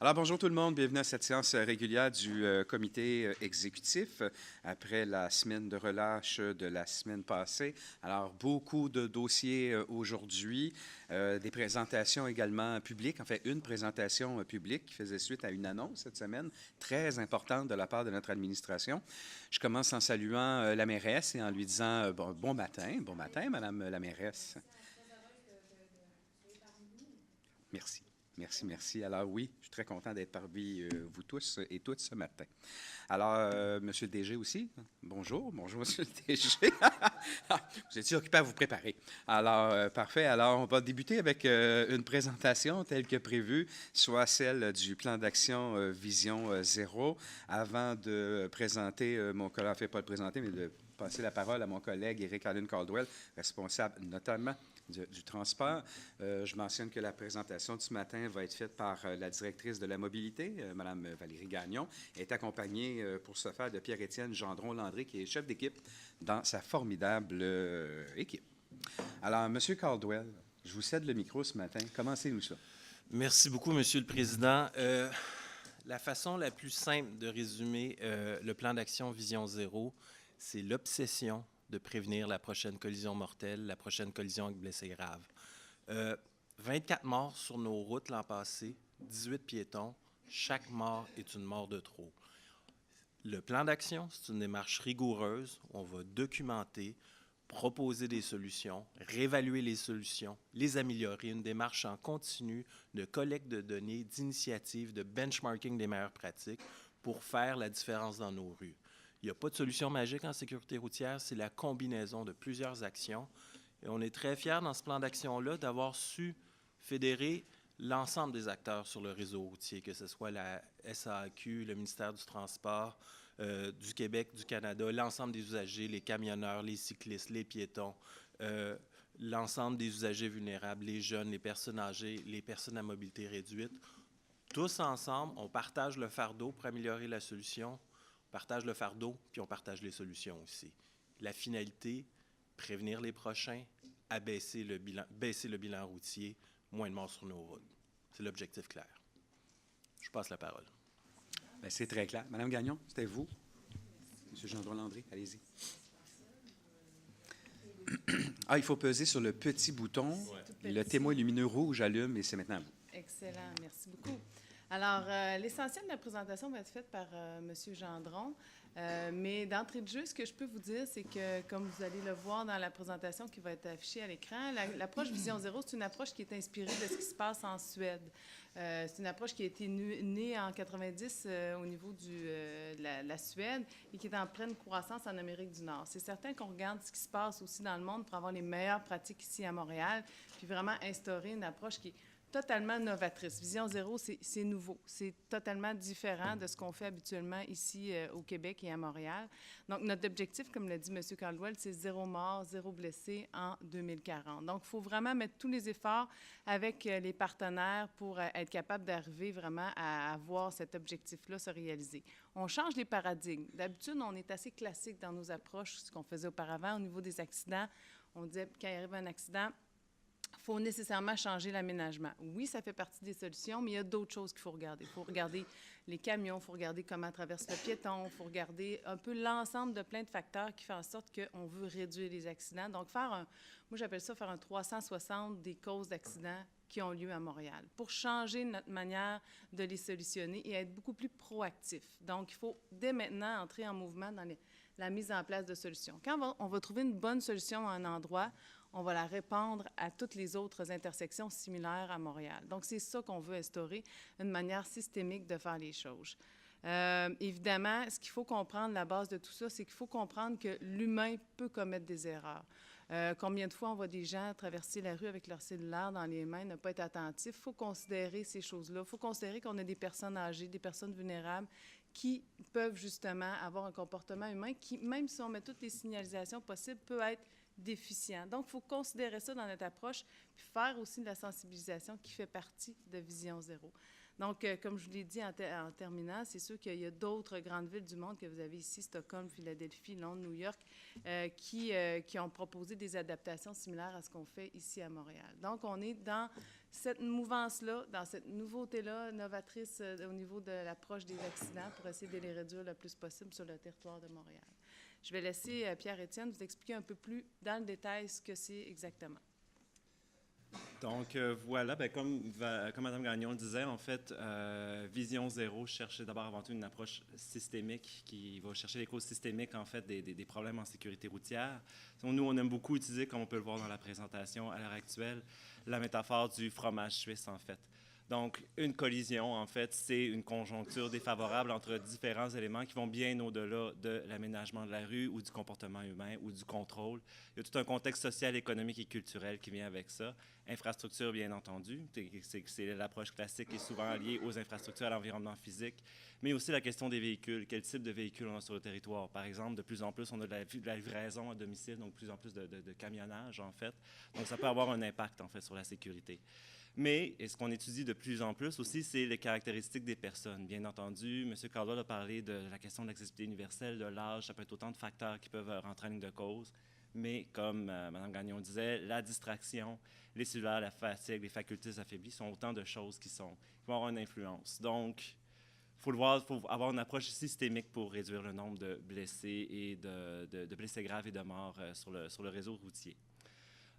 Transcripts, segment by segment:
Alors, bonjour tout le monde. Bienvenue à cette séance régulière du comité exécutif après la semaine de relâche de la semaine passée. Alors, beaucoup de dossiers aujourd'hui, des présentations également publiques, en fait, une présentation publique qui faisait suite à une annonce cette semaine, très importante de la part de notre administration. Je commence en saluant la mairesse et en lui disant bon matin, Madame la mairesse. Merci. Merci, merci. Alors oui, je suis très content d'être parmi vous tous et toutes ce matin. Alors, Monsieur le DG aussi, bonjour, Monsieur le DG. Vous étiez occupé à vous préparer. Alors, parfait. Alors, on va débuter avec une présentation telle que prévue, soit celle du plan d'action Vision Zéro, avant de présenter mon collègue, enfin pas de présenter, mais de passer la parole à mon collègue Éric Allen Caldwell, responsable notamment du transport. Je mentionne que la présentation de ce matin va être faite par la directrice de la mobilité, Mme Valérie Gagnon, et est accompagnée pour ce faire de Pierre-Étienne Gendron-Landry, qui est chef d'équipe dans sa formidable équipe. Alors, M. Caldwell, je vous cède le micro ce matin. Commencez-nous ça. Merci beaucoup, Monsieur le Président. La façon la plus simple de résumer le plan d'action Vision Zéro, c'est l'obsession de prévenir la prochaine collision mortelle, la prochaine collision avec blessés graves. 24 morts sur nos routes l'an passé, 18 piétons. Chaque mort est une mort de trop. Le plan d'action, c'est une démarche rigoureuse où on va documenter, proposer des solutions, réévaluer les solutions, les améliorer, une démarche en continu de collecte de données, d'initiatives, de benchmarking des meilleures pratiques pour faire la différence dans nos rues. Il n'y a pas de solution magique en sécurité routière, c'est la combinaison de plusieurs actions. Et on est très fiers dans ce plan d'action-là d'avoir su fédérer l'ensemble des acteurs sur le réseau routier, que ce soit la SAAQ, le ministère du Transport, du Québec, du Canada, l'ensemble des usagers, les camionneurs, les cyclistes, les piétons, l'ensemble des usagers vulnérables, les jeunes, les personnes âgées, les personnes à mobilité réduite. Tous ensemble, on partage le fardeau pour améliorer la solution. On partage le fardeau, puis on partage les solutions aussi. La finalité, prévenir les prochains, baisser le bilan routier, moins de morts sur nos routes. C'est l'objectif clair. Je passe la parole. Bien, c'est très clair. Madame Gagnon, c'était vous. Monsieur Gendron-Landry, allez-y. Ah, il faut peser sur le petit bouton. Ouais. Le témoin lumineux rouge allume et c'est maintenant à vous. Excellent, merci beaucoup. Alors, l'essentiel de la présentation va être faite par M. Gendron, mais d'entrée de jeu, ce que je peux vous dire, c'est que, comme vous allez le voir dans la présentation qui va être affichée à l'écran, l'approche Vision Zéro, c'est une approche qui est inspirée de ce qui se passe en Suède. C'est une approche qui a été née en 90 au niveau de la Suède et qui est en pleine croissance en Amérique du Nord. C'est certain qu'on regarde ce qui se passe aussi dans le monde pour avoir les meilleures pratiques ici à Montréal, puis vraiment instaurer une approche qui est totalement novatrice. Vision Zéro, c'est nouveau. C'est totalement différent de ce qu'on fait habituellement ici au Québec et à Montréal. Donc, notre objectif, comme l'a dit M. Caldwell, c'est 0 mort, 0 blessé en 2040. Donc, il faut vraiment mettre tous les efforts avec les partenaires pour être capable d'arriver vraiment à voir cet objectif-là se réaliser. On change les paradigmes. D'habitude, on est assez classique dans nos approches, ce qu'on faisait auparavant au niveau des accidents. On disait, quand il arrive un accident, il faut nécessairement changer l'aménagement. Oui, ça fait partie des solutions, mais il y a d'autres choses qu'il faut regarder. Il faut regarder les camions, il faut regarder comment traverse le piéton, il faut regarder un peu l'ensemble de plein de facteurs qui font en sorte qu'on veut réduire les accidents. Donc, moi, j'appelle ça faire un 360 des causes d'accidents qui ont lieu à Montréal pour changer notre manière de les solutionner et être beaucoup plus proactif. Donc, il faut dès maintenant entrer en mouvement dans la mise en place de solutions. Quand on va trouver une bonne solution à un endroit, on va la répandre à toutes les autres intersections similaires à Montréal. Donc, c'est ça qu'on veut instaurer, une manière systémique de faire les choses. Évidemment, ce qu'il faut comprendre, la base de tout ça, c'est qu'il faut comprendre que l'humain peut commettre des erreurs. Combien de fois on voit des gens traverser la rue avec leur cellulaire dans les mains, ne pas être attentifs? Il faut considérer ces choses-là. Il faut considérer qu'on a des personnes âgées, des personnes vulnérables qui peuvent justement avoir un comportement humain qui, même si on met toutes les signalisations possibles, peut être déficient. Donc, il faut considérer ça dans notre approche, puis faire aussi de la sensibilisation qui fait partie de Vision Zéro. Donc, comme je vous l'ai dit en terminant, c'est sûr qu'il y a d'autres grandes villes du monde que vous avez ici, Stockholm, Philadelphie, Londres, New York, qui ont proposé des adaptations similaires à ce qu'on fait ici à Montréal. Donc, on est dans cette mouvance-là, dans cette nouveauté-là, novatrice au niveau de l'approche des accidents pour essayer de les réduire le plus possible sur le territoire de Montréal. Je vais laisser Pierre-Étienne vous expliquer un peu plus dans le détail ce que c'est exactement. Donc voilà, bien, comme Mme Gagnon le disait, en fait, Vision Zéro cherche d'abord avant tout une approche systémique qui va chercher les causes systémiques, en fait, des problèmes en sécurité routière. Nous, on aime beaucoup utiliser, comme on peut le voir dans la présentation à l'heure actuelle, la métaphore du fromage suisse, en fait. Donc, une collision, en fait, c'est une conjoncture défavorable entre différents éléments qui vont bien au-delà de l'aménagement de la rue ou du comportement humain ou du contrôle. Il y a tout un contexte social, économique et culturel qui vient avec ça. Infrastructure, bien entendu, c'est l'approche classique qui est souvent liée aux infrastructures, à l'environnement physique, mais aussi la question des véhicules. Quel type de véhicules on a sur le territoire? Par exemple, de plus en plus, on a de la livraison à domicile, donc de plus en plus de camionnage, en fait. Donc, ça peut avoir un impact, en fait, sur la sécurité. Mais ce qu'on étudie de plus en plus aussi, c'est les caractéristiques des personnes. Bien entendu, M. Caldwell a parlé de la question de l'accessibilité universelle, de l'âge, ça peut être autant de facteurs qui peuvent rentrer en ligne de cause. Mais comme Mme Gagnon disait, la distraction, les cellulaires, la fatigue, les facultés affaiblies sont autant de choses qui vont avoir une influence. Donc, il faut le voir, il faut avoir une approche systémique pour réduire le nombre de blessés et de blessés graves et de morts sur le réseau routier.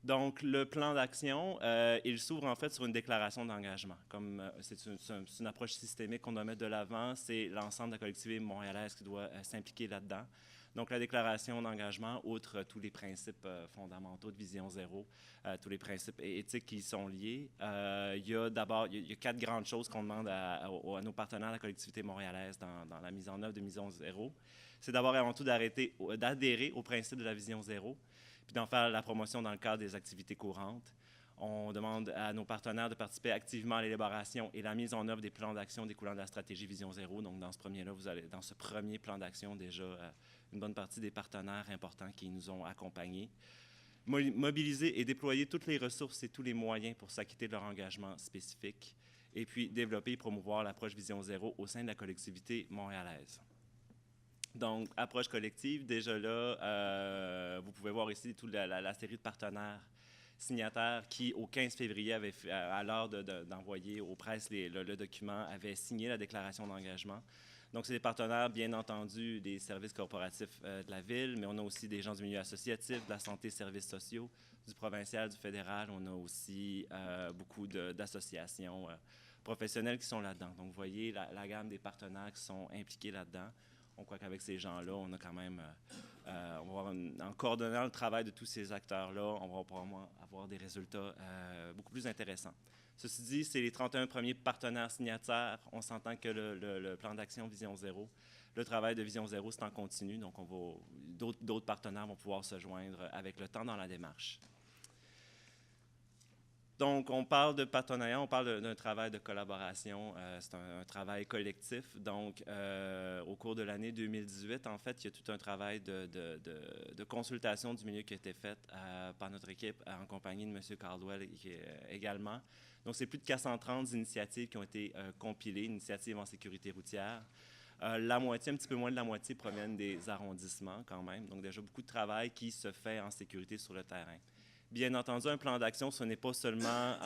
Donc, le plan d'action, il s'ouvre en fait sur une déclaration d'engagement. Comme c'est une approche systémique qu'on doit mettre de l'avant, c'est l'ensemble de la collectivité montréalaise qui doit s'impliquer là-dedans. Donc, la déclaration d'engagement, outre tous les principes fondamentaux de Vision Zéro, tous les principes éthiques qui y sont liés, il y a 4 grandes choses qu'on demande à nos partenaires de la collectivité montréalaise dans la mise en œuvre de Vision Zéro. C'est d'abord et avant tout d'adhérer au principe de la Vision Zéro, puis d'en faire la promotion dans le cadre des activités courantes. On demande à nos partenaires de participer activement à l'élaboration et la mise en œuvre des plans d'action découlant de la stratégie Vision Zéro. Donc, dans ce premier plan d'action, déjà, une bonne partie des partenaires importants qui nous ont accompagnés. Mobiliser et déployer toutes les ressources et tous les moyens pour s'acquitter de leur engagement spécifique. Et puis, développer et promouvoir l'approche Vision Zéro au sein de la collectivité montréalaise. Donc, approche collective, déjà là, vous pouvez voir ici toute la série de partenaires signataires qui, au 15 février, à l'heure d'envoyer aux presses le document, avaient signé la déclaration d'engagement. Donc, c'est des partenaires, bien entendu, des services corporatifs de la ville, mais on a aussi des gens du milieu associatif, de la santé, services sociaux, du provincial, du fédéral. On a aussi beaucoup d'associations professionnelles qui sont là-dedans. Donc, vous voyez la gamme des partenaires qui sont impliqués là-dedans. On croit qu'avec ces gens-là, on a quand même, en coordonnant le travail de tous ces acteurs-là, on va probablement avoir des résultats beaucoup plus intéressants. Ceci dit, c'est les 31 premiers partenaires signataires. On s'entend que le plan d'action Vision Zéro, le travail de Vision Zéro, c'est en continu, donc d'autres partenaires vont pouvoir se joindre avec le temps dans la démarche. Donc, on parle de partenariat, on parle d'un travail de collaboration, c'est un travail collectif. Donc, au cours de l'année 2018, en fait, il y a tout un travail de consultation du milieu qui a été fait par notre équipe en compagnie de M. Caldwell également. Donc, c'est plus de 430 initiatives qui ont été compilées, initiatives en sécurité routière. La moitié, un petit peu moins de la moitié, proviennent des arrondissements quand même. Donc, déjà beaucoup de travail qui se fait en sécurité sur le terrain. Bien entendu, un plan d'action, ce n'est pas seulement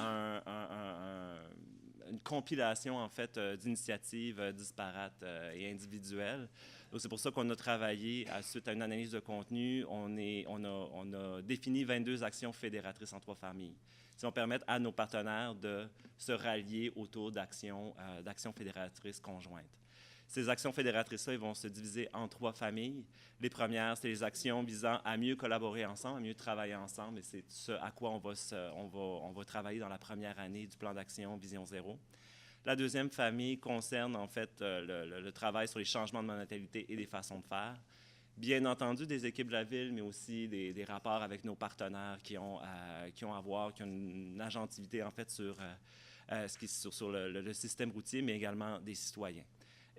une compilation, en fait, d'initiatives disparates et individuelles. Donc, c'est pour ça qu'on a travaillé, suite à une analyse de contenu, on a défini 22 actions fédératrices en 3 familles, qui vont permettre à nos partenaires de se rallier autour d'actions fédératrices conjointes. Ces actions fédératrices-là, ils vont se diviser en 3 familles. Les premières, c'est les actions visant à mieux collaborer ensemble, à mieux travailler ensemble, et c'est ce à quoi on va travailler dans la première année du plan d'action Vision Zéro. La deuxième famille concerne en fait le travail sur les changements de mentalité et des façons de faire. Bien entendu, des équipes de la ville, mais aussi des rapports avec nos partenaires qui ont une agentivité en fait sur le système routier, mais également des citoyens.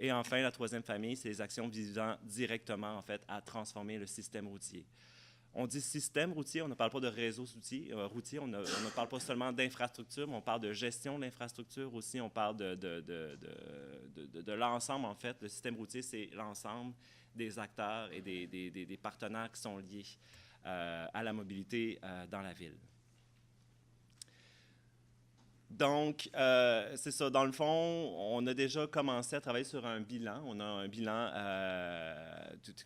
Et enfin, la troisième famille, c'est les actions visant directement, en fait, à transformer le système routier. On dit système routier, on ne parle pas de réseau routier, on ne parle pas seulement d'infrastructure, mais on parle de gestion de l'infrastructure aussi, on parle de l'ensemble, en fait. Le système routier, c'est l'ensemble des acteurs et des partenaires qui sont liés à la mobilité dans la ville. Donc, c'est ça. Dans le fond, on a déjà commencé à travailler sur un bilan. On a un bilan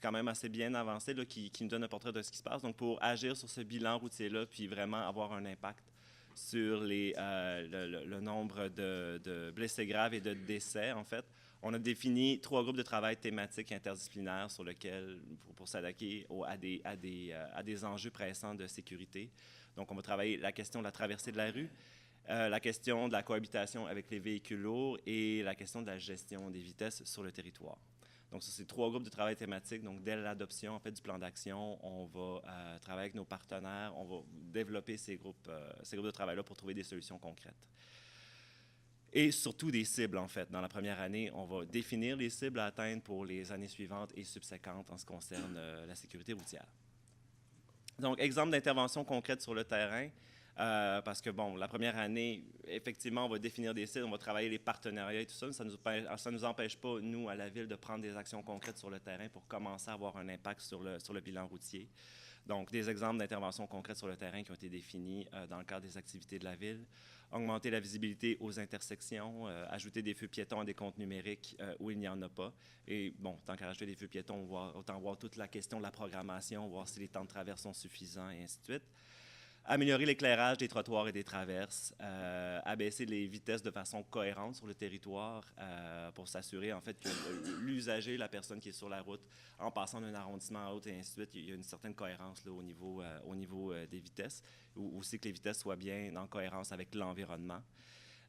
quand même assez bien avancé là, qui nous donne un portrait de ce qui se passe. Donc, pour agir sur ce bilan routier-là, puis vraiment avoir un impact sur le nombre de blessés graves et de décès, en fait, on a défini 3 groupes de travail thématiques interdisciplinaires sur lesquels, pour s'attaquer à des enjeux pressants de sécurité. Donc, on va travailler la question de la traversée de la rue, la question de la cohabitation avec les véhicules lourds et la question de la gestion des vitesses sur le territoire. Donc, ça, c'est 3 groupes de travail thématiques. Donc, dès l'adoption en fait, du plan d'action, on va travailler avec nos partenaires, on va développer ces groupes de travail-là pour trouver des solutions concrètes. Et surtout des cibles, en fait. Dans la première année, on va définir les cibles à atteindre pour les années suivantes et subséquentes en ce qui concerne la sécurité routière. Donc, exemple d'intervention concrète sur le terrain. Parce que, bon, la première année, effectivement, on va définir des cibles, on va travailler les partenariats et tout ça, mais ça ne nous empêche pas, nous, à la Ville, de prendre des actions concrètes sur le terrain pour commencer à avoir un impact sur le bilan routier. Donc, des exemples d'interventions concrètes sur le terrain qui ont été définis dans le cadre des activités de la Ville. Augmenter la visibilité aux intersections, ajouter des feux piétons à des comptes numériques où il n'y en a pas. Et, bon, tant qu'à rajouter des feux piétons, autant voir toute la question de la programmation, voir si les temps de traverse sont suffisants et ainsi de suite. Améliorer l'éclairage des trottoirs et des traverses, abaisser les vitesses de façon cohérente sur le territoire pour s'assurer en fait que l'usager, la personne qui est sur la route, en passant d'un arrondissement à l'autre et ainsi de suite, il y a une certaine cohérence là, au niveau des vitesses, ou aussi que les vitesses soient bien en cohérence avec l'environnement.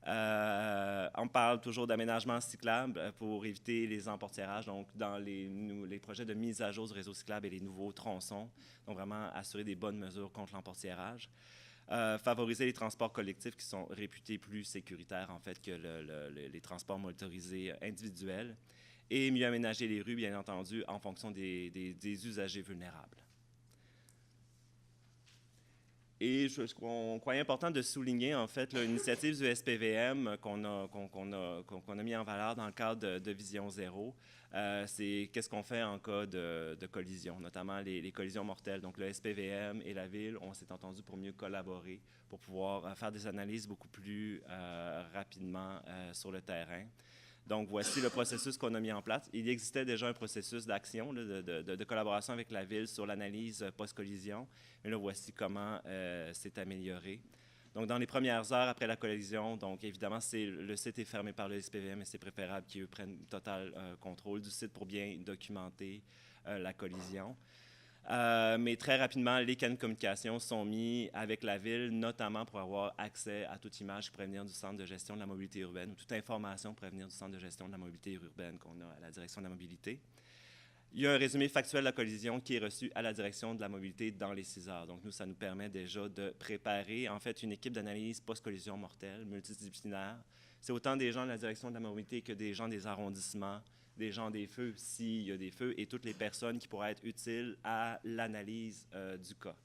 On parle toujours d'aménagement cyclable pour éviter les emportiérages, donc dans les projets de mise à jour du réseau cyclable et les nouveaux tronçons, donc vraiment assurer des bonnes mesures contre l'emportiérage. Favoriser les transports collectifs qui sont réputés plus sécuritaires en fait que les transports motorisés individuels et mieux aménager les rues, bien entendu, en fonction des usagers vulnérables. Et on croyait important de souligner, en fait, l'initiative du SPVM qu'on a mis en valeur dans le cadre de Vision Zéro. C'est qu'est-ce qu'on fait en cas de collision, notamment les collisions mortelles. Donc, le SPVM et la Ville, on s'est entendu pour mieux collaborer, pour pouvoir faire des analyses beaucoup plus rapidement sur le terrain. Donc, voici le processus qu'on a mis en place. Il existait déjà un processus d'action, de collaboration avec la Ville sur l'analyse post-collision. Mais là, voici comment c'est amélioré. Donc, dans les premières heures après la collision, donc évidemment, le site est fermé par le SPVM et c'est préférable qu'ils prennent total contrôle du site pour bien documenter la collision. Mais très rapidement, les canaux de communication sont mis avec la Ville, notamment pour avoir accès à toute image qui pourrait venir du Centre de gestion de la mobilité urbaine ou toute information qui pourrait venir du Centre de gestion de la mobilité urbaine qu'on a à la Direction de la mobilité. Il y a un résumé factuel de la collision qui est reçu à la Direction de la mobilité dans les 6 heures. Donc, nous, ça nous permet déjà de préparer, en fait, une équipe d'analyse post-collision mortelle, multidisciplinaire. C'est autant des gens de la Direction de la mobilité que des gens des arrondissements, des gens des feux, s'il y a des feux, et toutes les personnes qui pourraient être utiles à l'analyse du cas.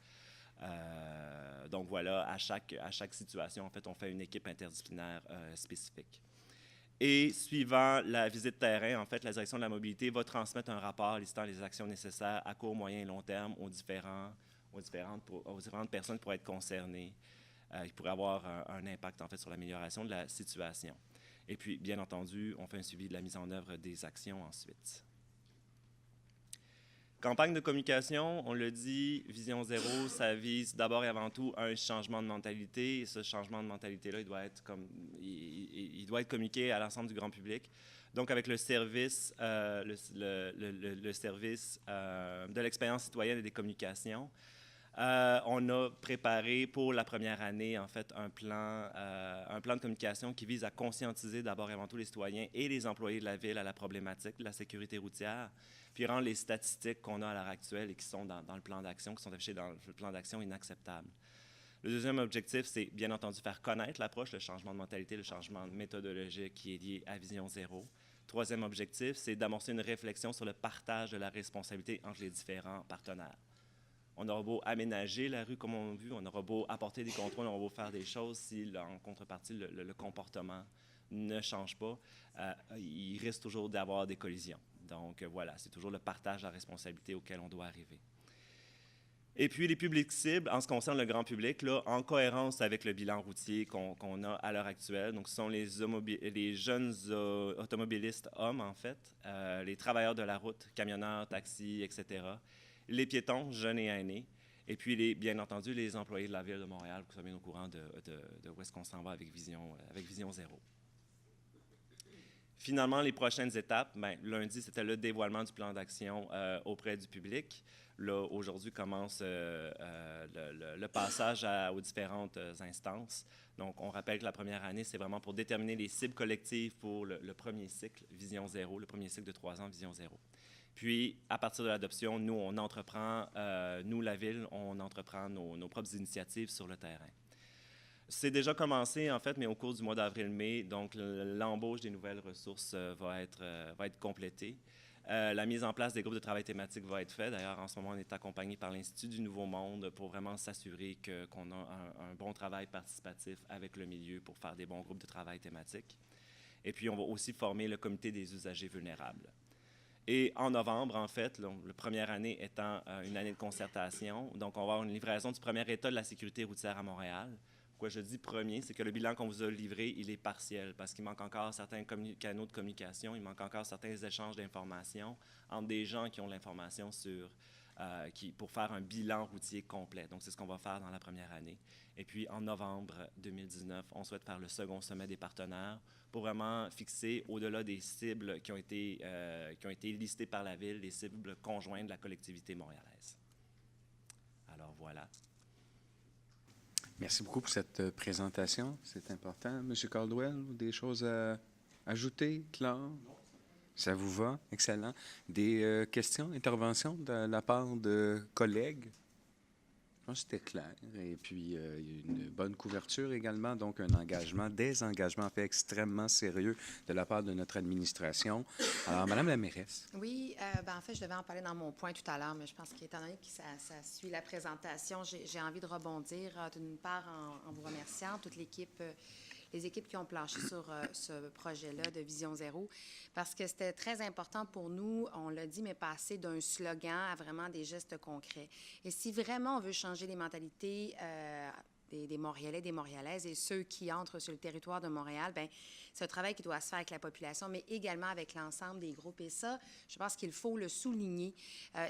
Donc, voilà, à chaque situation, en fait, on fait une équipe interdisciplinaire spécifique. Et suivant la visite terrain, en fait, la Direction de la mobilité va transmettre un rapport listant les actions nécessaires à court, moyen et long terme aux différentes personnes qui pourraient être concernées, qui pourraient avoir un impact, en fait, sur l'amélioration de la situation. Et puis, bien entendu, on fait un suivi de la mise en œuvre des actions ensuite. Campagne de communication, on le dit, Vision Zéro, ça vise d'abord et avant tout un changement de mentalité. Et ce changement de mentalité-là, il doit être communiqué à l'ensemble du grand public. Donc, avec le service, le service de l'expérience citoyenne et des communications, on a préparé pour la première année, en fait, un plan de communication qui vise à conscientiser d'abord et avant tout les citoyens et les employés de la Ville à la problématique de la sécurité routière, puis rendre les statistiques qu'on a à l'heure actuelle et qui sont dans le plan d'action, qui sont affichées dans le plan d'action, inacceptables. Le deuxième objectif, c'est bien entendu faire connaître l'approche, le changement de mentalité, le changement méthodologique qui est lié à Vision Zéro. Troisième objectif, c'est d'amorcer une réflexion sur le partage de la responsabilité entre les différents partenaires. On aura beau aménager la rue comme on a vu, on aura beau apporter des contrôles, on aura beau faire des choses, si en contrepartie, le comportement ne change pas, il risque toujours d'avoir des collisions. Donc voilà, c'est toujours le partage de la responsabilité auquel on doit arriver. Et puis, les publics cibles, en ce qui concerne le grand public, là, en cohérence avec le bilan routier qu'on a à l'heure actuelle. Donc, ce sont les jeunes automobilistes hommes, en fait, les travailleurs de la route, camionneurs, taxis, etc., les piétons, jeunes et aînés, et puis, bien entendu, les employés de la Ville de Montréal, pour que vous soyez bien au courant de où est-ce qu'on s'en va avec Vision Zéro. Finalement, les prochaines étapes, lundi, c'était le dévoilement du plan d'action auprès du public. Là, aujourd'hui, commence le passage aux différentes instances. Donc, on rappelle que la première année, c'est vraiment pour déterminer les cibles collectives pour le premier cycle Vision Zéro, le premier cycle de 3 ans Vision Zéro. Puis, à partir de l'adoption, nous, on entreprend, nous, la Ville, on entreprend nos propres initiatives sur le terrain. C'est déjà commencé, en fait, mais au cours du mois d'avril-mai, donc l'embauche des nouvelles ressources va être complétée. La mise en place des groupes de travail thématiques va être faite. D'ailleurs, en ce moment, on est accompagné par l'Institut du Nouveau Monde pour vraiment s'assurer qu'on a un bon travail participatif avec le milieu pour faire des bons groupes de travail thématiques. Et puis, on va aussi former le comité des usagers vulnérables. Et en novembre, en fait, la première année étant une année de concertation, donc on va avoir une livraison du premier état de la sécurité routière à Montréal. Pourquoi je dis premier, c'est que le bilan qu'on vous a livré, il est partiel parce qu'il manque encore certains canaux de communication, il manque encore certains échanges d'informations entre des gens qui ont l'information pour faire un bilan routier complet. Donc, c'est ce qu'on va faire dans la première année. Et puis, en novembre 2019, on souhaite faire le second sommet des partenaires pour vraiment fixer, au-delà des cibles qui ont été listées par la Ville, les cibles conjointes de la collectivité montréalaise. Alors, voilà. Merci beaucoup pour cette présentation. C'est important. Monsieur Caldwell, des choses à ajouter, Claude? Ça vous va? Excellent. Des questions, interventions de la part de collègues? Je pense que c'était clair. Et puis, il y a une bonne couverture également, donc des engagements en fait extrêmement sérieux de la part de notre administration. Alors, Madame la mairesse. Oui, en fait, je devais en parler dans mon point tout à l'heure, mais je pense qu'étant donné que ça suit la présentation, j'ai envie de rebondir d'une part en vous remerciant, toute l'équipe, les équipes qui ont planché sur ce projet-là de Vision Zéro, parce que c'était très important pour nous, on l'a dit, mais passer d'un slogan à vraiment des gestes concrets. Et si vraiment on veut changer les mentalités des Montréalais, des Montréalaises et ceux qui entrent sur le territoire de Montréal, bien, c'est un travail qui doit se faire avec la population, mais également avec l'ensemble des groupes. Et ça, je pense qu'il faut le souligner.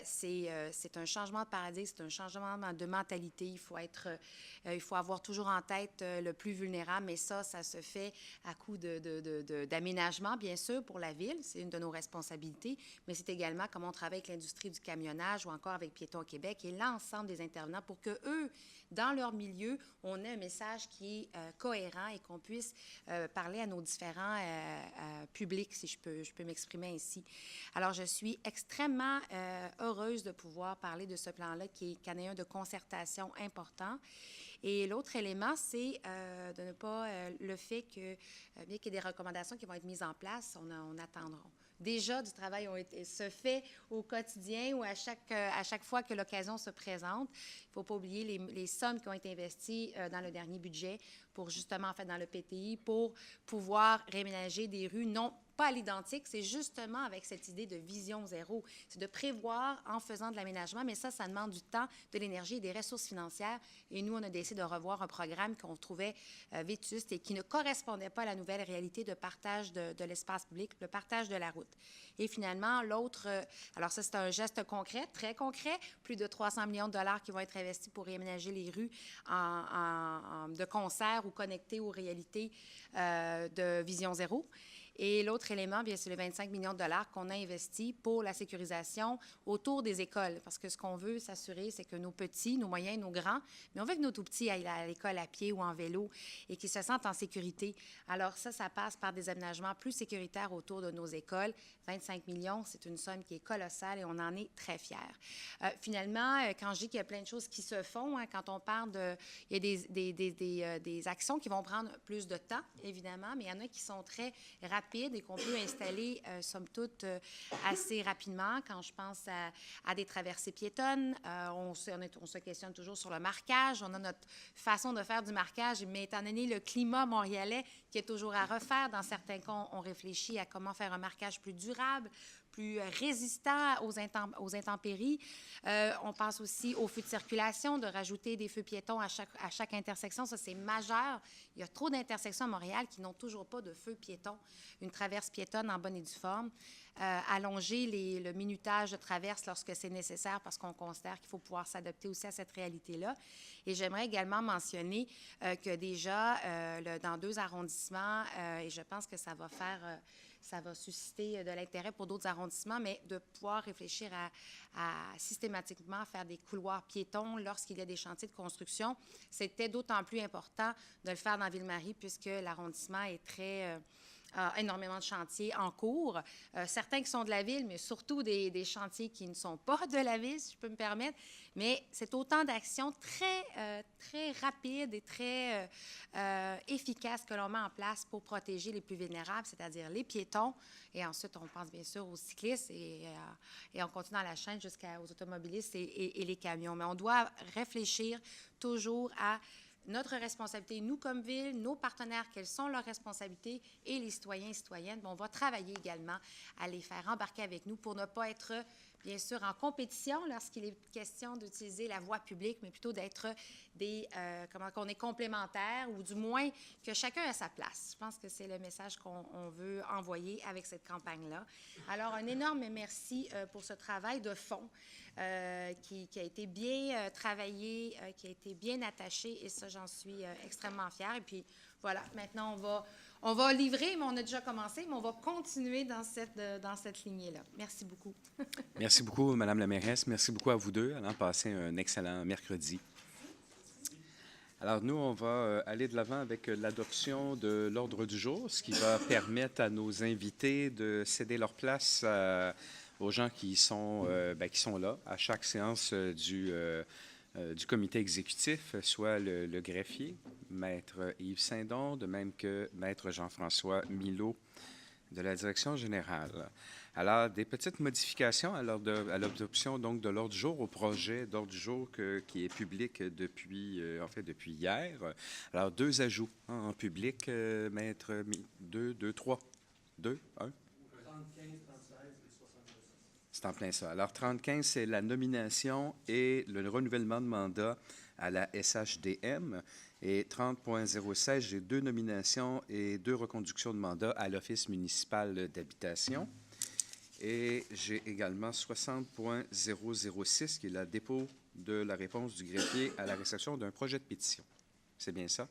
C'est un changement de paradigme, c'est un changement de mentalité. Il faut avoir toujours en tête le plus vulnérable, mais ça se fait à coup d'aménagement, bien sûr, pour la Ville. C'est une de nos responsabilités, mais c'est également comment on travaille avec l'industrie du camionnage ou encore avec Piétons Québec et l'ensemble des intervenants pour que eux, dans leur milieu, on ait un message qui est cohérent et qu'on puisse parler à nos différents publics, si je peux m'exprimer ainsi. Alors, je suis extrêmement heureuse de pouvoir parler de ce plan-là qui en est un de concertation important. Et l'autre élément, c'est de ne pas le fait que, bien qu'il y ait des recommandations qui vont être mises en place, on attendra. Déjà, du travail se fait au quotidien ou à chaque fois que l'occasion se présente. Il ne faut pas oublier les sommes qui ont été investies dans le dernier budget pour justement, en fait, dans le PTI, pour pouvoir réménager des rues non pas à l'identique, c'est justement avec cette idée de vision zéro. C'est de prévoir en faisant de l'aménagement, mais ça demande du temps, de l'énergie et des ressources financières. Et nous, on a décidé de revoir un programme qu'on trouvait vétuste et qui ne correspondait pas à la nouvelle réalité de partage de l'espace public, le partage de la route. Et finalement, l'autre, alors ça, c'est un geste concret, très concret, plus de 300 millions de dollars qui vont être investis pour réaménager les rues de concert ou connectés aux réalités de Vision Zéro. Et l'autre élément, bien, c'est les 25 millions de dollars qu'on a investis pour la sécurisation autour des écoles. Parce que ce qu'on veut s'assurer, c'est que nos petits, nos moyens, nos grands, mais on veut que nos tout-petits aillent à l'école à pied ou en vélo et qu'ils se sentent en sécurité. Alors ça passe par des aménagements plus sécuritaires autour de nos écoles. 25 millions, c'est une somme qui est colossale et on en est très fiers. Finalement, quand je dis qu'il y a plein de choses qui se font, quand on parle il y a des actions qui vont prendre plus de temps, évidemment, mais il y en a qui sont très rapides et qu'on peut installer, somme toute, assez rapidement. Quand je pense à des traversées piétonnes, on se questionne toujours sur le marquage. On a notre façon de faire du marquage, mais étant donné le climat montréalais qui est toujours à refaire, dans certains cas, on réfléchit à comment faire un marquage plus durable, plus résistant aux intempéries. On pense aussi aux feux de circulation, de rajouter des feux piétons à chaque intersection. Ça, c'est majeur. Il y a trop d'intersections à Montréal qui n'ont toujours pas de feux piétons. Une traverse piétonne en bonne et due forme. Allonger le minutage de traverse lorsque c'est nécessaire parce qu'on considère qu'il faut pouvoir s'adapter aussi à cette réalité-là. Et j'aimerais également mentionner que déjà, dans 2 arrondissements, et je pense que ça va susciter de l'intérêt pour d'autres arrondissements, mais de pouvoir réfléchir à systématiquement faire des couloirs piétons lorsqu'il y a des chantiers de construction. C'était d'autant plus important de le faire dans Ville-Marie puisque l'arrondissement est énormément de chantiers en cours, certains qui sont de la ville, mais surtout des chantiers qui ne sont pas de la ville, si je peux me permettre. Mais c'est autant d'actions très rapides et très efficaces que l'on met en place pour protéger les plus vulnérables, c'est-à-dire les piétons. Et ensuite, on pense bien sûr aux cyclistes et on continue dans la chaîne jusqu'aux automobilistes et les camions. Mais on doit réfléchir toujours à notre responsabilité, nous comme ville, nos partenaires, quelles sont leurs responsabilités et les citoyens et citoyennes. On va travailler également à les faire embarquer avec nous pour ne pas être, bien sûr, en compétition lorsqu'il est question d'utiliser la voie publique, mais plutôt d'être qu'on est complémentaires ou du moins que chacun a sa place. Je pense que c'est le message qu'on veut envoyer avec cette campagne-là. Alors, un énorme merci pour ce travail de fond qui a été bien travaillé, qui a été bien attaché, et ça, j'en suis extrêmement fière. Et puis, voilà, maintenant, on va livrer, mais on a déjà commencé, mais on va continuer dans cette lignée-là. Merci beaucoup. Merci beaucoup, Madame la mairesse. Merci beaucoup à vous deux. Allons passer un excellent mercredi. Alors, nous, on va aller de l'avant avec l'adoption de l'ordre du jour, ce qui va permettre à nos invités de céder leur place aux gens qui sont là à chaque séance du comité exécutif, soit le greffier, Maître Yves Saint-Don, de même que Maître Jean-François Milot de la direction générale. Alors, des petites modifications à l'adoption donc de l'ordre du jour, au projet d'ordre du jour qui est public depuis hier. Alors, 2 ajouts en public, Maître 2, 3, 2, 1. 35, 36 et 72. C'est en plein ça. Alors, 35, c'est la nomination et le renouvellement de mandat à la SHDM. Et 30.06, j'ai 2 nominations et 2 reconductions de mandat à l'Office municipal d'habitation. Et j'ai également 60.006, qui est le dépôt de la réponse du greffier à la réception d'un projet de pétition. C'est bien ça?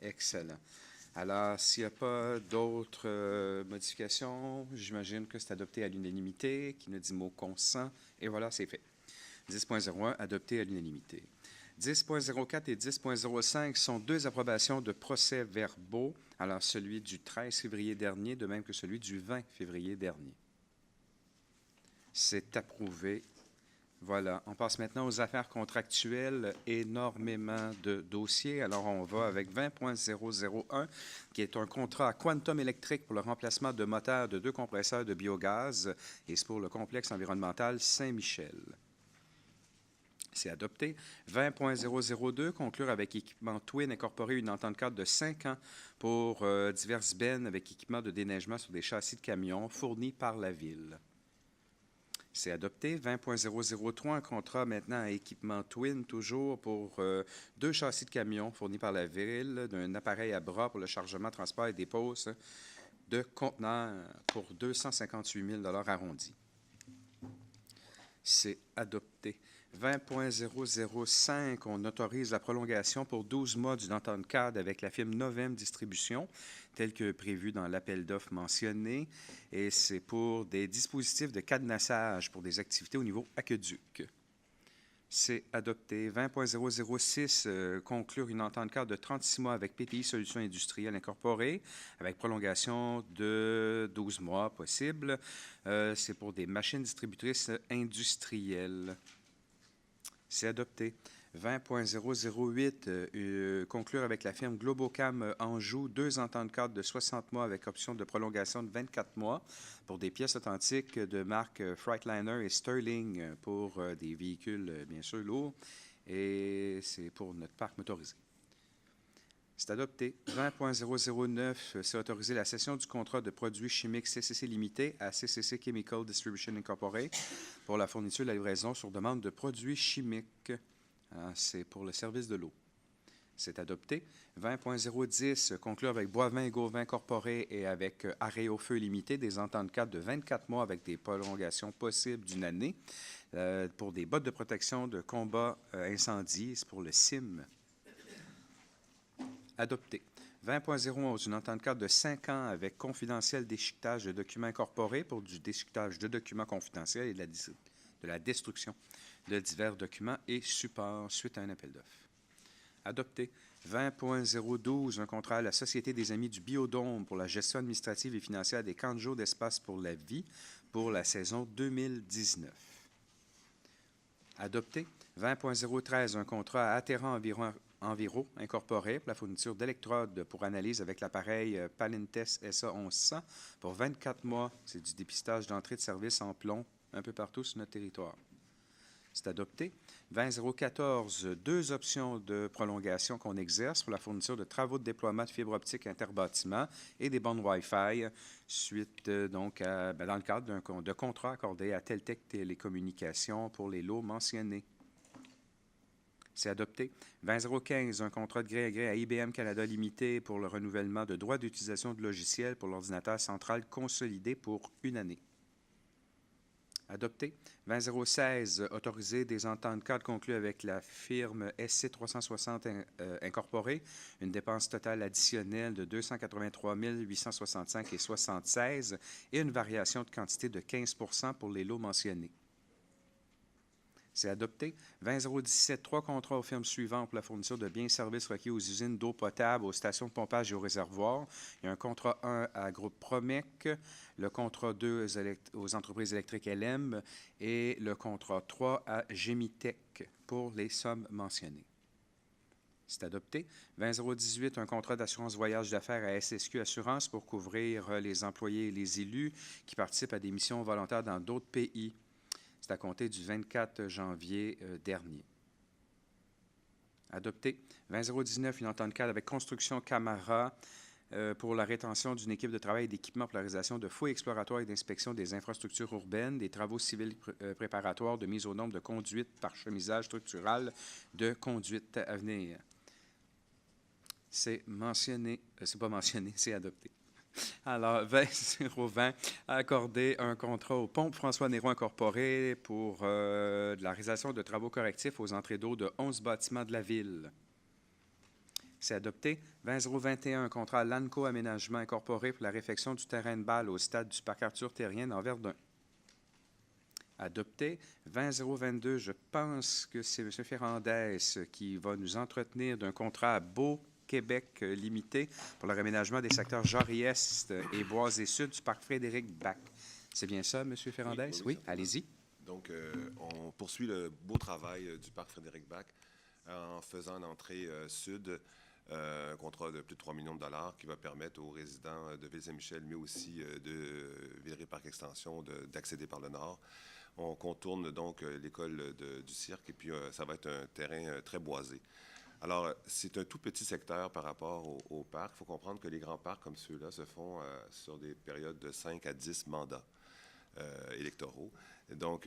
Excellent. Alors, s'il n'y a pas d'autres modifications, j'imagine que c'est adopté à l'unanimité, qui ne dit mot consent, et voilà, c'est fait. 10.01, adopté à l'unanimité. 10.04 et 10.05 sont 2 approbations de procès-verbaux, alors celui du 13 février dernier, de même que celui du 20 février dernier. C'est approuvé. Voilà. On passe maintenant aux affaires contractuelles. Énormément de dossiers. Alors, on va avec 20.001, qui est un contrat à Quantum Électrique pour le remplacement de moteurs de 2 compresseurs de biogaz, et c'est pour le complexe environnemental Saint-Michel. C'est adopté. 20.002, conclure avec Équipement Twin incorporer une entente cadre de 5 ans pour diverses bennes avec équipement de déneigement sur des châssis de camions fournis par la Ville. C'est adopté. 20.003, un contrat maintenant à Équipement Twin, toujours pour 2 châssis de camions fournis par la Ville, d'un appareil à bras pour le chargement, transport et dépose de conteneurs pour 258 000 arrondis. C'est adopté. 20.005, on autorise la prolongation pour 12 mois d'une entente cadre avec la firme Novem Distribution, tel que prévu dans l'appel d'offres mentionné, et c'est pour des dispositifs de cadenassage pour des activités au niveau aqueduc. C'est adopté. 20.006, conclure une entente cadre de 36 mois avec PTI Solutions Industrielles Incorporées, avec prolongation de 12 mois possible. C'est pour des machines distributrices industrielles. C'est adopté. 20.008, conclure avec la firme Globocam Anjou 2 ententes cadres de 60 mois avec option de prolongation de 24 mois pour des pièces authentiques de marque Freightliner et Sterling pour des véhicules, bien sûr, lourds. Et c'est pour notre parc motorisé. C'est adopté. 20.009, c'est autoriser la cession du contrat de produits chimiques CCC Limité à CCC Chemical Distribution Incorporated pour la fourniture et la livraison sur demande de produits chimiques. C'est pour le service de l'eau. C'est adopté. 20.010, conclure avec Boivin et Gauvin Corporé et avec Arrêt au Feu Limité des ententes cadres de 24 mois avec des prolongations possibles d'une année pour des bottes de protection de combat incendie. C'est pour le CIM. Adopté. 20.011, une entente cadre de 5 ans avec Confidentiel déchiquetage de documents incorporés pour du déchiquetage de documents confidentiels et de la destruction de divers documents et supports suite à un appel d'offres. Adopté. 20.012, un contrat à la Société des Amis du Biodôme pour la gestion administrative et financière des camps de jour d'espace pour la vie pour la saison 2019. Adopté. 20.013, un contrat à Atterra Enviro Incorporé pour la fourniture d'électrodes pour analyse avec l'appareil Palintest SA 1100 pour 24 mois. C'est du dépistage d'entrée de service en plomb un peu partout sur notre territoire. C'est adopté. 20.014, 2 options de prolongation qu'on exerce pour la fourniture de travaux de déploiement de fibre optique interbâtiment et des bandes Wi-Fi suite dans le cadre de contrat accordé à Teltec Télécommunications pour les lots mentionnés. C'est adopté. 20.015, un contrat de gré à gré à IBM Canada Limité pour le renouvellement de droits d'utilisation de logiciels pour l'ordinateur central consolidé pour une année. Adopté. 20.016, autoriser des ententes cadres conclues avec la firme SC 360 Incorporée, une dépense totale additionnelle de 283 865,76 et une variation de quantité de 15 % pour les lots mentionnés. C'est adopté. 20.017, 3 contrats aux firmes suivantes pour la fourniture de biens et services requis aux usines d'eau potable, aux stations de pompage et aux réservoirs. Il y a un contrat 1 à Groupe Promec, le contrat 2 aux entreprises électriques LM et le contrat 3 à Gémitech pour les sommes mentionnées. C'est adopté. 20.018, un contrat d'assurance voyage d'affaires à SSQ Assurance pour couvrir les employés et les élus qui participent à des missions volontaires dans d'autres pays. C'est à compter du 24 janvier dernier. Adopté. 20.019, une entente cadre avec Construction Camara pour la rétention d'une équipe de travail et d'équipement pour la réalisation de fouilles exploratoires et d'inspection des infrastructures urbaines, des travaux civils préparatoires de mise aux normes de conduite par chemisage structural de conduite à venir. C'est mentionné, c'est pas mentionné, c'est adopté. Alors, 20.020, accorder un contrat aux pompes François Néron Incorporé pour de la réalisation de travaux correctifs aux entrées d'eau de 11 bâtiments de la ville. C'est adopté. 20.021, un contrat à l'ANCO Aménagement Incorporé pour la réfection du terrain de balle au stade du parc Arthur Terrien en Verdun. Adopté. 20.022, je pense que c'est M. Ferrandez qui va nous entretenir d'un contrat à Québec limité pour le réménagement des secteurs Jarry-Est et Boisé-Sud du parc Frédéric-Bac. C'est bien ça, M. Ferrandez? Oui, allez-y. Donc, on poursuit le beau travail du parc Frédéric-Bac en faisant une entrée sud, un contrat de plus de 3 millions de dollars qui va permettre aux résidents de Ville-Saint-Michel, mais aussi de Villeray-Parc-Extension, d'accéder par le nord. On contourne donc l'école du cirque et puis ça va être un terrain très boisé. Alors, c'est un tout petit secteur par rapport au parc. Il faut comprendre que les grands parcs comme ceux-là se font sur des périodes de 5 à 10 mandats électoraux. Et donc,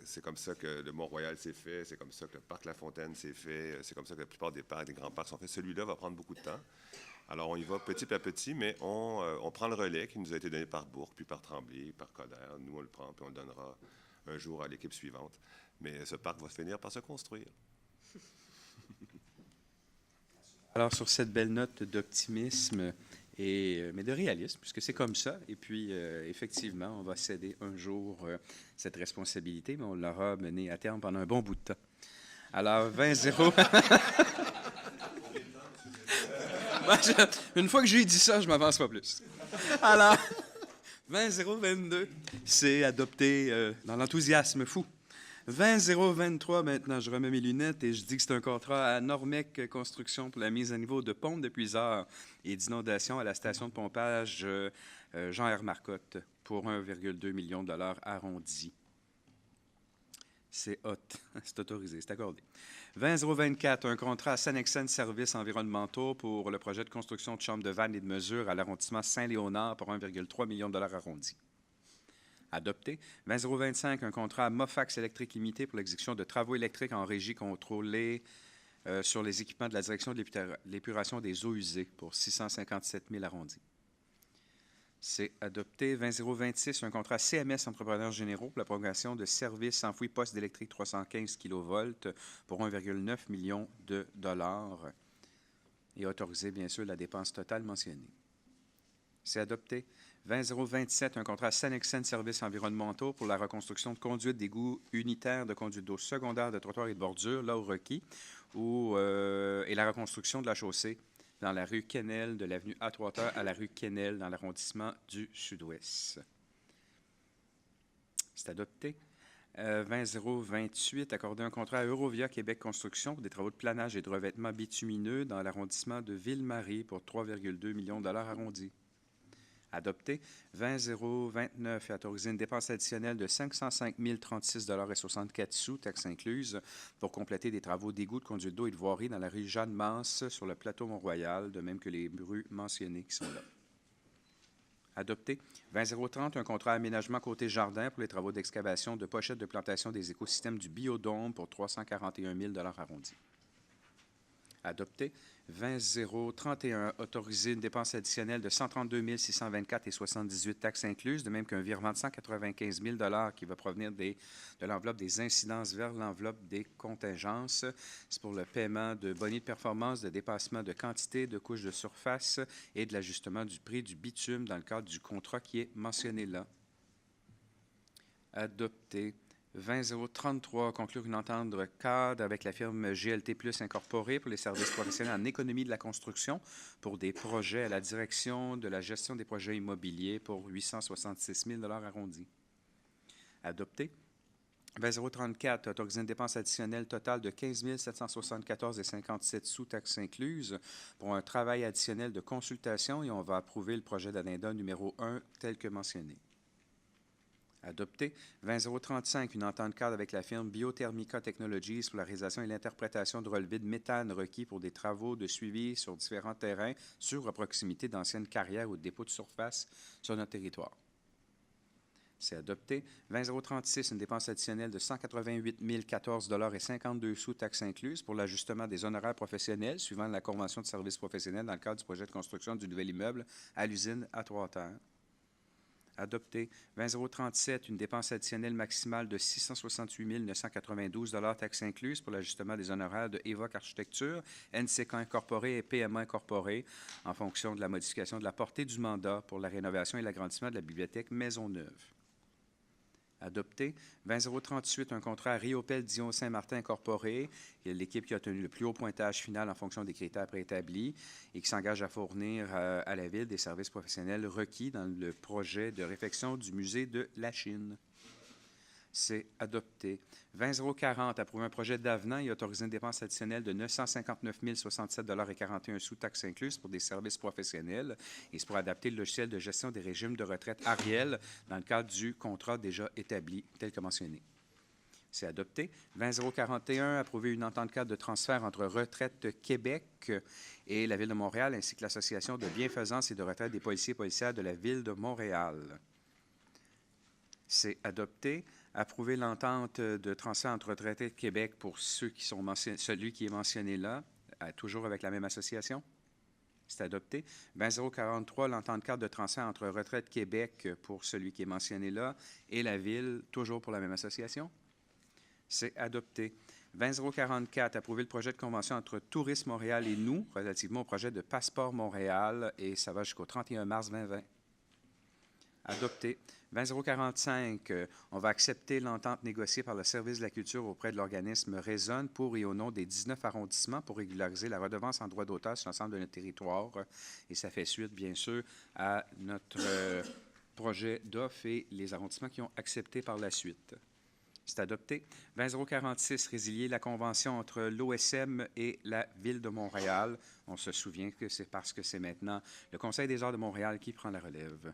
c'est comme ça que le Mont-Royal s'est fait, c'est comme ça que le parc La Fontaine s'est fait, c'est comme ça que la plupart des parcs, des grands parcs sont faits. Celui-là va prendre beaucoup de temps. Alors, on y va petit à petit, mais on prend le relais qui nous a été donné par Bourque, puis par Tremblay, par Coder. Nous, on le prend, puis on le donnera un jour à l'équipe suivante. Mais ce parc va finir par se construire. Alors, sur cette belle note d'optimisme, mais de réalisme, puisque c'est comme ça. Et puis, effectivement, on va céder un jour cette responsabilité, mais on l'aura menée à terme pendant un bon bout de temps. Alors, 20-0. Une fois que j'ai dit ça, je ne m'avance pas plus. Alors, 20-0-22, c'est adopté dans l'enthousiasme fou. 20-0-23, maintenant, je remets mes lunettes et je dis que c'est un contrat à Normec Construction pour la mise à niveau de pompes de puiseurs et d'inondation à la station de pompage Jean-R. Marcotte pour 1,2 million de dollars arrondis. C'est hot. C'est autorisé, c'est accordé. 20024, un contrat à Sanexen Services environnementaux pour le projet de construction de chambres de vannes et de mesure à l'arrondissement Saint-Léonard pour 1,3 million de dollars arrondis. Adopté. 20025, un contrat à Mofax Électrique Limité pour l'exécution de travaux électriques en régie contrôlée sur les équipements de la direction de l'épuration des eaux usées pour 657 000 arrondis. C'est adopté. 20026, un contrat CMS Entrepreneurs Généraux pour la prolongation de services enfouis poste d'électrique 315 kV pour 1,9 million de dollars et autoriser, bien sûr, la dépense totale mentionnée. C'est adopté. 20027, un contrat Sanexen Services environnementaux pour la reconstruction de conduites d'égouts unitaires de conduites d'eau secondaire de trottoirs et de bordures, là au requis, et la reconstruction de la chaussée dans la rue Quesnel, de l'avenue Atwater à la rue Quesnel, dans l'arrondissement du Sud-Ouest. C'est adopté. 20028, accorder un contrat à Eurovia Québec Construction pour des travaux de planage et de revêtement bitumineux dans l'arrondissement de Ville-Marie pour 3,2 millions de dollars arrondis. Adopté. 20029, et autoriser une dépense additionnelle de 505 036,64 $, taxes incluses, pour compléter des travaux d'égout, de conduite d'eau et de voirie dans la rue Jeanne-Mance sur le plateau Mont-Royal, de même que les rues mentionnées qui sont là. Adopté. 20030, un contrat aménagement côté jardin pour les travaux d'excavation de pochettes de plantation des écosystèmes du Biodôme pour 341 000 $ arrondis. Adopté. 20031, autoriser une dépense additionnelle de 132 624,78 $, taxes incluses, de même qu'un virement de 195 000 $ qui va provenir de l'enveloppe des incidences vers l'enveloppe des contingences. C'est pour le paiement de bonus de performance, de dépassement de quantité, de couches de surface et de l'ajustement du prix du bitume dans le cadre du contrat qui est mentionné là. Adopté. 20033, conclure une entente cadre avec la firme GLT Plus Incorporée pour les services professionnels en économie de la construction pour des projets à la direction de la gestion des projets immobiliers pour 866 000 $ arrondis. Adopté. 20034, autoriser une dépense additionnelle totale de 15 774,57 $, taxes incluses, pour un travail additionnel de consultation, et on va approuver le projet d'addenda numéro 1 tel que mentionné. Adopté. 20035, une entente cadre avec la firme Biothermica Technologies pour la réalisation et l'interprétation de relevés de méthane requis pour des travaux de suivi sur différents terrains sur à proximité d'anciennes carrières ou de dépôts de surface sur notre territoire. C'est adopté. 20036, une dépense additionnelle de 188 014,52 $, taxes incluses, pour l'ajustement des honoraires professionnels suivant la convention de services professionnels dans le cadre du projet de construction du nouvel immeuble à l'usine Atwater. Adopté. 20037, une dépense additionnelle maximale de 668 992 $, taxes incluses, pour l'ajustement des honoraires de Evoque Architecture, NCK Incorporé et PMA Incorporé, en fonction de la modification de la portée du mandat pour la rénovation et l'agrandissement de la bibliothèque Maisonneuve. Adopté. 20038, un contrat à Riopel Dion Saint-Martin Incorporé, l'équipe qui a obtenu le plus haut pointage final en fonction des critères préétablis et qui s'engage à fournir à la Ville des services professionnels requis dans le projet de réfection du musée de la Chine. C'est adopté. 20040, approuver un projet d'avenant et autoriser une dépense additionnelle de 959 067,41 $, taxes incluses, pour des services professionnels, et c'est pour adapter le logiciel de gestion des régimes de retraite Ariel dans le cadre du contrat déjà établi, tel que mentionné. C'est adopté. 20041, approuver une entente cadre de transfert entre Retraite Québec et la Ville de Montréal, ainsi que l'Association de bienfaisance et de retraite des policiers et policières de la Ville de Montréal. C'est adopté. Approuver l'entente de transfert entre Retraite Québec pour celui qui est mentionné là, toujours avec la même association. C'est adopté. 20043, l'entente cadre de transfert entre Retraite Québec pour celui qui est mentionné là et la Ville, toujours pour la même association. C'est adopté. 20044, approuver le projet de convention entre Tourisme Montréal et nous, relativement au projet de Passeport Montréal, et ça va jusqu'au 31 mars 2020. Adopté. 20045, on va accepter l'entente négociée par le Service de la culture auprès de l'organisme Raisonne pour et au nom des 19 arrondissements pour régulariser la redevance en droit d'auteur sur l'ensemble de notre territoire. Et ça fait suite, bien sûr, à notre projet d'offre et les arrondissements qui ont accepté par la suite. C'est adopté. 20046, résilier la convention entre l'OSM et la Ville de Montréal. On se souvient que c'est parce que c'est maintenant le Conseil des arts de Montréal qui prend la relève.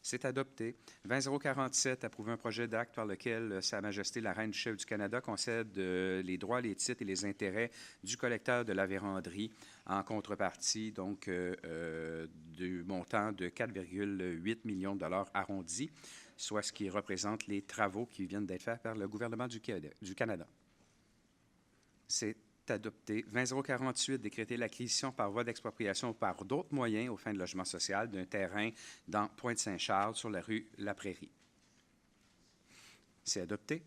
C'est adopté. 20047, approuver un projet d'acte par lequel Sa Majesté la Reine-du-Chef du Canada concède les droits, les titres et les intérêts du collecteur de la véranderie en contrepartie donc du montant de 4,8 millions de dollars arrondis, soit ce qui représente les travaux qui viennent d'être faits par le gouvernement du Canada. C'est adopté. 20048, décréter l'acquisition par voie d'expropriation ou par d'autres moyens aux fins de logement social d'un terrain dans Pointe-Saint-Charles sur la rue La Prairie. C'est adopté.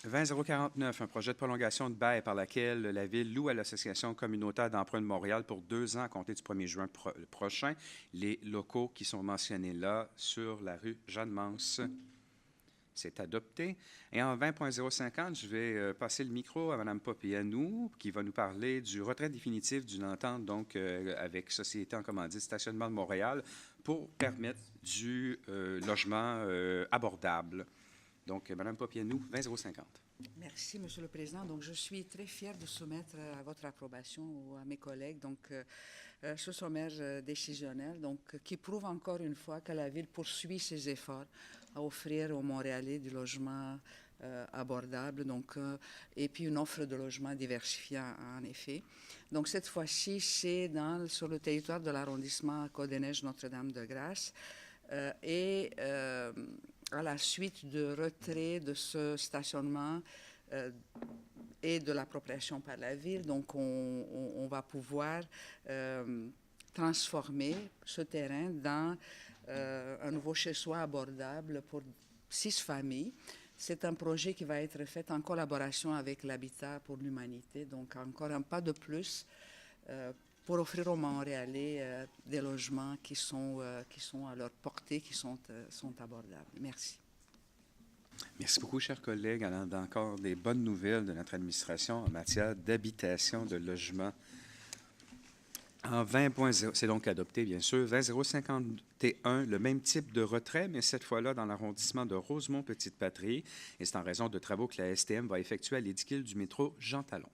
20049, un projet de prolongation de bail par laquelle la Ville loue à l'Association communautaire d'emprunt de Montréal pour 2 ans à compter du 1er juin prochain les locaux qui sont mentionnés là sur la rue Jeanne-Mance. C'est adopté. Et en 20.050, je vais passer le micro à Mme Papianou, qui va nous parler du retrait définitif d'une entente donc, avec Société en commandite Stationnement de Montréal pour permettre du logement abordable. Donc, Mme Papianou, 20.050. Merci, Monsieur le Président. Donc, je suis très fière de soumettre à votre approbation ou à mes collègues ce sommaire décisionnel, qui prouve encore une fois que la Ville poursuit ses efforts à offrir aux Montréalais du logement abordable, et puis une offre de logement diversifiée, en effet. Donc, cette fois-ci, c'est sur le territoire de l'arrondissement Côte-des-Neiges-Notre-Dame-de-Grâce à la suite de retrait de ce stationnement et de l'appropriation par la Ville. Donc, on va pouvoir transformer ce terrain dans un nouveau chez-soi abordable pour 6 familles. C'est un projet qui va être fait en collaboration avec l'Habitat pour l'Humanité. Donc, encore un pas de plus pour offrir aux Montréalais des logements qui sont à leur portée, qui sont abordables. Merci. Merci beaucoup, chers collègues. Alors, encore des bonnes nouvelles de notre administration en matière d'habitation, de logement. En 20.0, c'est donc adopté, bien sûr. 20.051, le même type de retrait, mais cette fois-là dans l'arrondissement de Rosemont-Petite-Patrie. Et c'est en raison de travaux que la STM va effectuer à l'édicule du métro Jean Talon.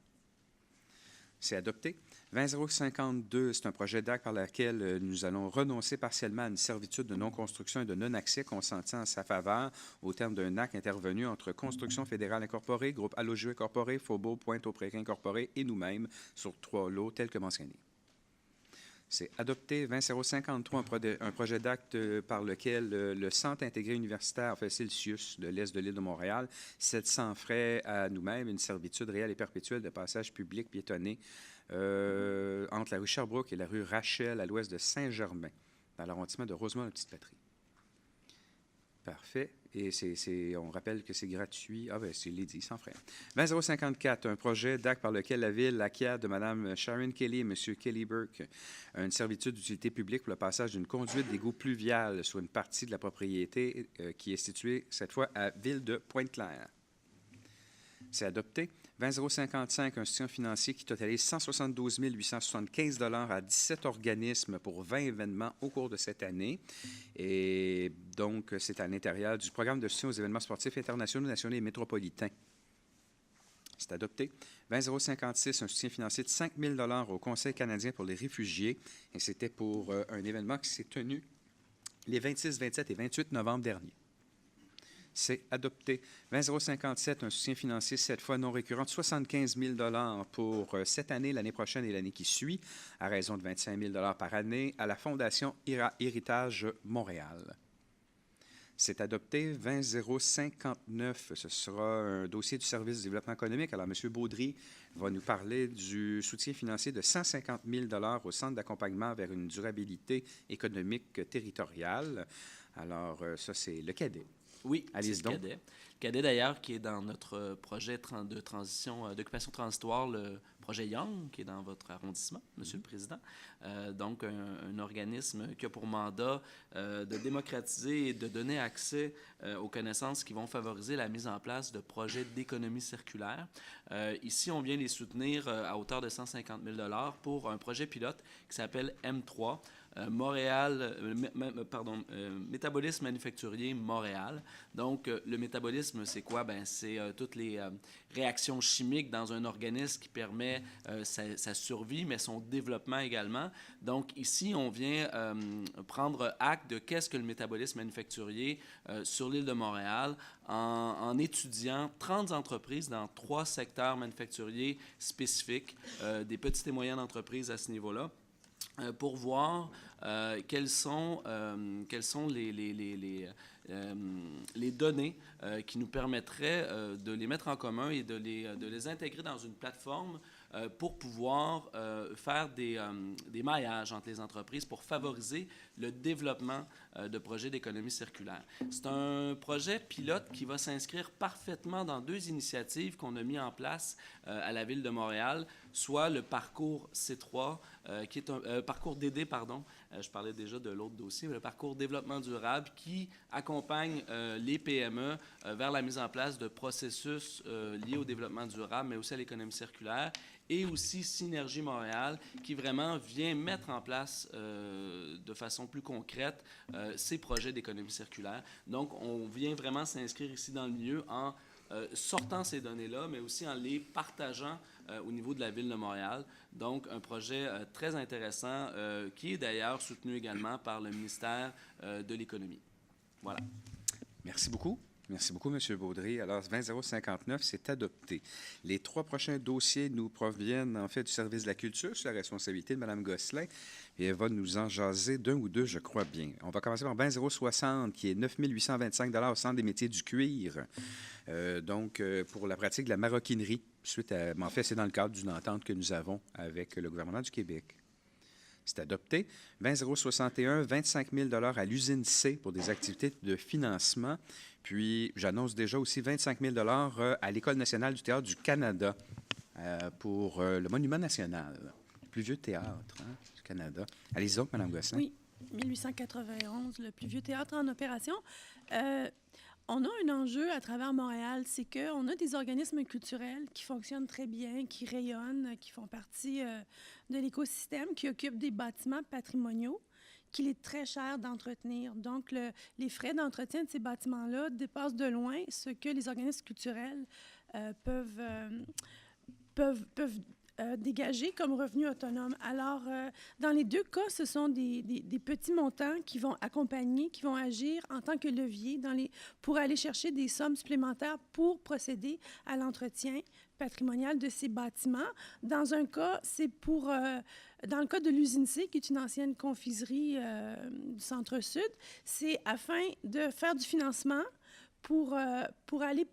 C'est adopté. 20.052, c'est un projet d'acte par lequel nous allons renoncer partiellement à une servitude de non-construction et de non-accès consentie en sa faveur au terme d'un acte intervenu entre Construction fédérale incorporée, Groupe Allogio incorporé, Faubourg Pointe-aux-Prairies incorporé et nous-mêmes sur 3 lots tels que mentionnés. C'est adopté. 20.053, un projet d'acte par lequel le Centre intégré universitaire, enfin Celsius, de l'Est de l'île de Montréal, 700 frais à nous-mêmes, une servitude réelle et perpétuelle de passage public piétonné entre la rue Sherbrooke et la rue Rachel à l'ouest de Saint-Germain, dans l'arrondissement de Rosemont-la-Petite-Patrie. Parfait. Et on rappelle que c'est gratuit. Ah, bien, c'est dit, sans frais. 20.054, un projet d'acte par lequel la Ville acquiert de Mme Sharon Kelly et M. Kelly Burke une servitude d'utilité publique pour le passage d'une conduite d'égout pluvial sur une partie de la propriété qui est située, cette fois, à Ville de Pointe-Claire. C'est adopté. 20.055, un soutien financier qui totalise 172 875 $ à 17 organismes pour 20 événements au cours de cette année. Et donc, c'est à l'intérieur du programme de soutien aux événements sportifs internationaux, nationaux et métropolitains. C'est adopté. 20.056, un soutien financier de 5 000 $ au Conseil canadien pour les réfugiés. Et c'était pour un événement qui s'est tenu les 26, 27 et 28 novembre dernier. C'est adopté. 20.057, un soutien financier, cette fois non récurrent, de 75 000 $ pour cette année, l'année prochaine et l'année qui suit, à raison de 25 000 $ par année, à la Fondation Héritage Montréal. C'est adopté. 20.059, ce sera un dossier du service de développement économique. Alors, M. Baudry va nous parler du soutien financier de 150 000 $ au Centre d'accompagnement vers une durabilité économique territoriale. Alors, ça, c'est le cadet. Oui, allez-y donc. Le cadet, d'ailleurs, qui est dans notre projet de transition, d'occupation transitoire, le projet Young, qui est dans votre arrondissement, Monsieur le Président. Donc, un organisme qui a pour mandat de démocratiser et de donner accès aux connaissances qui vont favoriser la mise en place de projets d'économie circulaire. Ici, on vient les soutenir à hauteur de 150 000 $ pour un projet pilote qui s'appelle M3, Métabolisme manufacturier Montréal. Donc, le métabolisme, c'est quoi? Ben, c'est toutes les réactions chimiques dans un organisme qui permet sa survie, mais son développement également. Donc, ici, on vient prendre acte de qu'est-ce que le métabolisme manufacturier sur l'île de Montréal en étudiant 30 entreprises dans 3 secteurs manufacturiers spécifiques, des petites et moyennes entreprises à ce niveau-là, pour voir quelles sont les données qui nous permettraient de les mettre en commun et de les intégrer dans une plateforme pour pouvoir faire des maillages entre les entreprises pour favoriser le développement de projets d'économie circulaire. C'est un projet pilote qui va s'inscrire parfaitement dans 2 initiatives qu'on a mis en place à la Ville de Montréal, soit le parcours C3, qui est un parcours DD, pardon, je parlais déjà de l'autre dossier, le parcours développement durable qui accompagne les PME vers la mise en place de processus liés au développement durable, mais aussi à l'économie circulaire, et aussi Synergie Montréal, qui vraiment vient mettre en place de façon plus concrète ces projets d'économie circulaire. Donc, on vient vraiment s'inscrire ici dans le milieu en sortant ces données-là, mais aussi en les partageant au niveau de la Ville de Montréal. Donc, un projet très intéressant qui est d'ailleurs soutenu également par le ministère de l'Économie. Voilà. Merci beaucoup. Merci beaucoup, M. Baudry. Alors, 20059, c'est adopté. Les 3 prochains dossiers nous proviennent, en fait, du service de la culture, sous la responsabilité de Mme Gosselin, et elle va nous en jaser d'un ou deux, je crois bien. On va commencer par 20060, qui est 9 825 $ au Centre des métiers du cuir, pour la pratique de la maroquinerie, suite à... En fait, c'est dans le cadre d'une entente que nous avons avec le gouvernement du Québec. C'est adopté. 20061, 25 000 $ à l'usine C pour des activités de financement. Puis, j'annonce déjà aussi 25 000 $ à l'École nationale du théâtre du Canada pour le Monument national, le plus vieux théâtre du Canada. Allez-y donc, Mme Gosselin. Oui, 1891, le plus vieux théâtre en opération. On a un enjeu à travers Montréal, c'est qu'on a des organismes culturels qui fonctionnent très bien, qui rayonnent, qui font partie de l'écosystème, qui occupent des bâtiments patrimoniaux qu'il est très cher d'entretenir. Donc, les frais d'entretien de ces bâtiments-là dépassent de loin ce que les organismes culturels peuvent dégager comme revenu autonome. Alors, dans les 2 cas, ce sont des petits montants qui vont accompagner, qui vont agir en tant que levier pour aller chercher des sommes supplémentaires pour procéder à l'entretien patrimonial de ces bâtiments. Dans un cas, c'est dans le cas de l'usine C, qui est une ancienne confiserie du Centre-Sud, c'est afin de faire du financement pour aller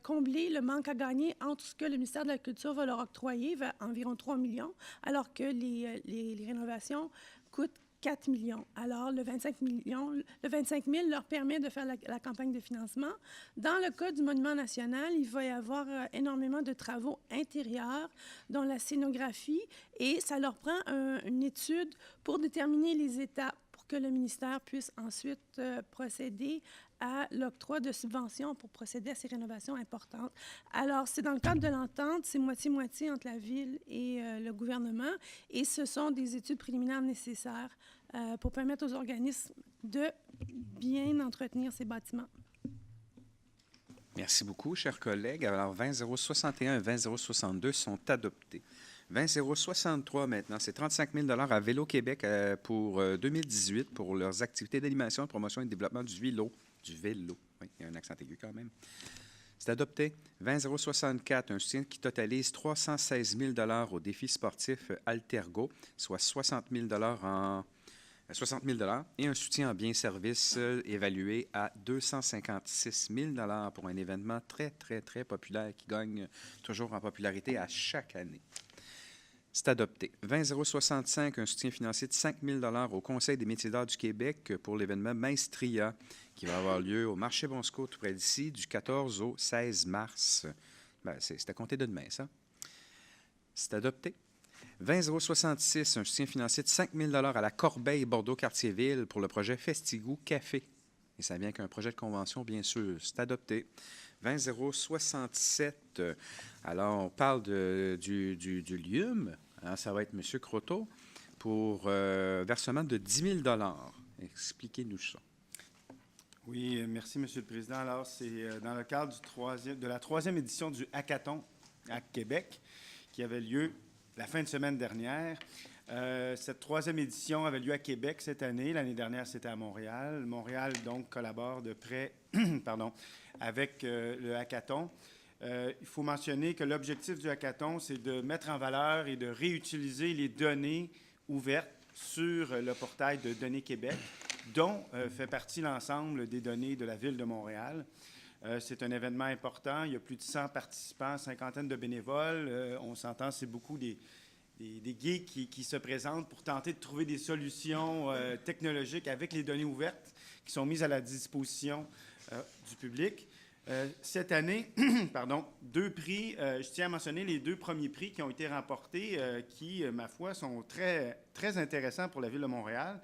combler le manque à gagner entre ce que le ministère de la Culture va leur octroyer, vers environ 3 millions, alors que les rénovations coûtent 4 millions. Alors, le 25 000 leur permet de faire la campagne de financement. Dans le cas du Monument national, il va y avoir énormément de travaux intérieurs, dont la scénographie, et ça leur prend une étude pour déterminer les étapes pour que le ministère puisse ensuite procéder à l'octroi de subventions pour procéder à ces rénovations importantes. Alors, c'est dans le cadre de l'entente, c'est moitié-moitié entre la Ville et le gouvernement, et ce sont des études préliminaires nécessaires pour permettre aux organismes de bien entretenir ces bâtiments. Merci beaucoup, chers collègues. Alors, 20061 et 20062 sont adoptés. 20063 maintenant, c'est 35 000 $ à Vélo Québec pour 2018 pour leurs activités d'animation, de promotion et de développement du vélo. Oui, il y a un accent aigu quand même. C'est adopté. 20064, un soutien qui totalise 316 000 $ au défi sportif Altergo, soit 60 000 $ et un soutien en biens-services évalué à 256 000 $ pour un événement très, très, très populaire qui gagne toujours en popularité à chaque année. C'est adopté. 20065, un soutien financier de 5 000 $ au Conseil des métiers d'art du Québec pour l'événement Maestria qui va avoir lieu au marché Bon-Secours tout près d'ici du 14 au 16 mars. C'est à compter de demain, ça. C'est adopté. 20066, un soutien financier de 5 000 $ à la Corbeil-Bordeaux-Cartierville pour le projet Festigou Café. Et ça vient qu'un projet de convention, bien sûr. C'est adopté. 20067, alors on parle du LIUM, hein, ça va être M. Croteau, pour versement de 10 000 $. Expliquez-nous ça. Oui, merci, Monsieur le Président. Alors, c'est dans le cadre de la troisième édition du Hackathon à Québec, qui avait lieu la fin de semaine dernière. Cette troisième édition avait lieu à Québec cette année. L'année dernière, c'était à Montréal. Montréal, donc, collabore de près avec le Hackathon. Il faut mentionner que l'objectif du Hackathon, c'est de mettre en valeur et de réutiliser les données ouvertes sur le portail de Données Québec, dont fait partie l'ensemble des données de la Ville de Montréal. C'est un événement important. Il y a plus de 100 participants, cinquantaine de bénévoles. On s'entend, c'est beaucoup des geeks qui se présentent pour tenter de trouver des solutions technologiques avec les données ouvertes qui sont mises à la disposition du public. Cette année, deux prix, je tiens à mentionner les deux premiers prix qui ont été remportés, qui, ma foi, sont très, très intéressants pour la Ville de Montréal.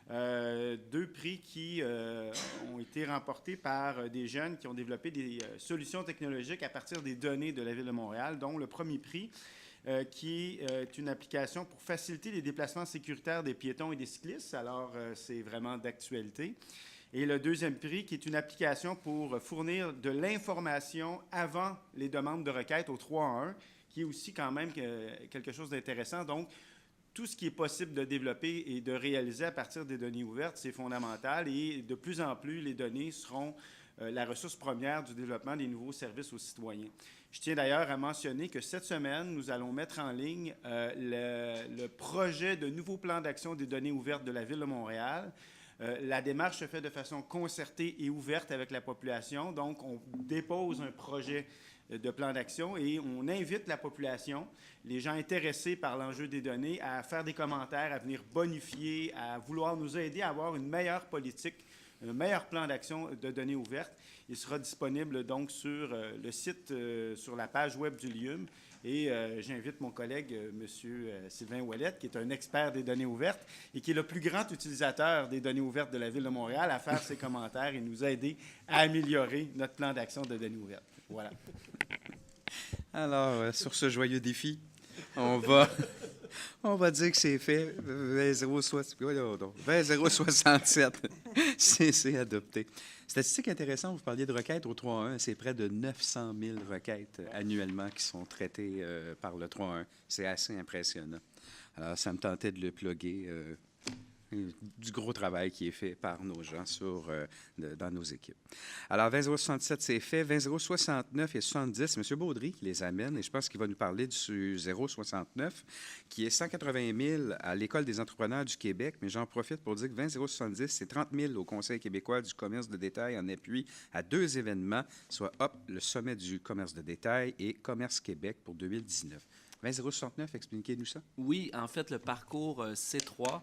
Deux prix qui ont été remportés par des jeunes qui ont développé des solutions technologiques à partir des données de la Ville de Montréal, dont le premier prix, qui est une application pour faciliter les déplacements sécuritaires des piétons et des cyclistes. Alors, c'est vraiment d'actualité. Et le deuxième prix, qui est une application pour fournir de l'information avant les demandes de requête au 3-1, qui est aussi quand même quelque chose d'intéressant. Donc, tout ce qui est possible de développer et de réaliser à partir des données ouvertes, c'est fondamental. Et de plus en plus, les données seront la ressource première du développement des nouveaux services aux citoyens. Je tiens d'ailleurs à mentionner que cette semaine, nous allons mettre en ligne le projet de nouveau plan d'action des données ouvertes de la Ville de Montréal. La démarche se fait de façon concertée et ouverte avec la population. Donc, on dépose un projet de plan d'action et on invite la population, les gens intéressés par l'enjeu des données, à faire des commentaires, à venir bonifier, à vouloir nous aider à avoir une meilleure politique, un meilleur plan d'action de données ouvertes. Il sera disponible donc sur le site, sur la page web du LIUM. Et j'invite mon collègue, M. Sylvain Ouellette, qui est un expert des données ouvertes et qui est le plus grand utilisateur des données ouvertes de la Ville de Montréal, à faire ses commentaires et nous aider à améliorer notre plan d'action de données ouvertes. Voilà. Alors, sur ce joyeux défi, on va dire que c'est fait. 20,067, c'est adopté. Statistique intéressante, vous parliez de requêtes au 3-1. C'est près de 900 000 requêtes annuellement qui sont traitées par le 3-1. C'est assez impressionnant. Alors, ça me tentait de le plugger. Du gros travail qui est fait par nos gens dans nos équipes. Alors, 20,067, c'est fait. 20,069 et 70, M. Baudry qui les amène, et je pense qu'il va nous parler du 069, qui est 180 000 à l'École des entrepreneurs du Québec, mais j'en profite pour dire que 20,070, c'est 30 000 au Conseil québécois du commerce de détail en appui à deux événements, soit le sommet du commerce de détail et Commerce Québec pour 2019. 20,069, expliquez-nous ça. Oui, en fait, le parcours C3,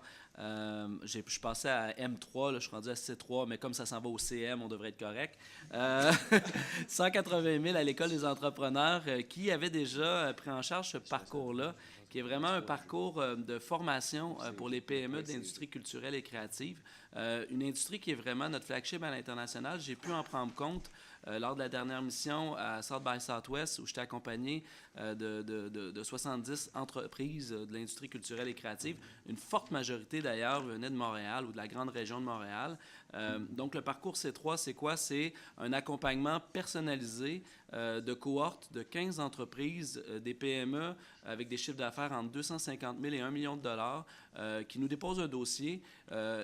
je suis passé à M3, là, je suis rendu à C3, mais comme ça s'en va au CM, on devrait être correct. 180 000 à l'École des entrepreneurs qui avait déjà pris en charge ce parcours-là, qui est vraiment un parcours de formation pour les PME de l'industrie culturelle et créative. Une industrie qui est vraiment notre flagship à l'international. J'ai pu en prendre compte lors de la dernière mission à South by Southwest, où j'étais accompagné de 70 entreprises de l'industrie culturelle et créative. Une forte majorité, d'ailleurs, venait de Montréal ou de la grande région de Montréal. Donc, le parcours C3, c'est quoi? C'est un accompagnement personnalisé de cohortes de 15 entreprises, des PME avec des chiffres d'affaires entre 250 000 et 1 million de dollars qui nous déposent un dossier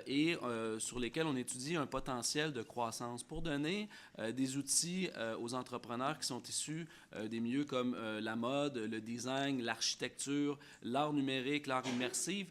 et sur lesquels on étudie un potentiel de croissance pour donner des outils aux entrepreneurs qui sont issus des milieux comme la mode, le design, l'architecture, l'art numérique, l'art immersif,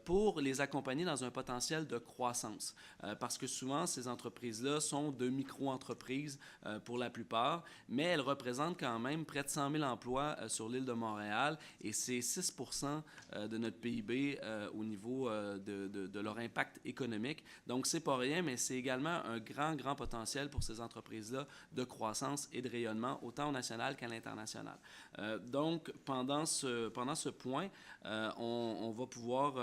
pour les accompagner dans un potentiel de croissance. Parce que souvent, ces entreprises-là sont de micro-entreprises pour la plupart, mais elles représentent quand même près de 100 000 emplois sur l'île de Montréal et c'est 6 % de notre PIB au niveau de leur impact économique. Donc, c'est pas rien, mais c'est également un grand potentiel pour ces entreprises-là de croissance et de rayonnement, autant au national qu'à l'international. Donc, pendant ce point, on va pouvoir...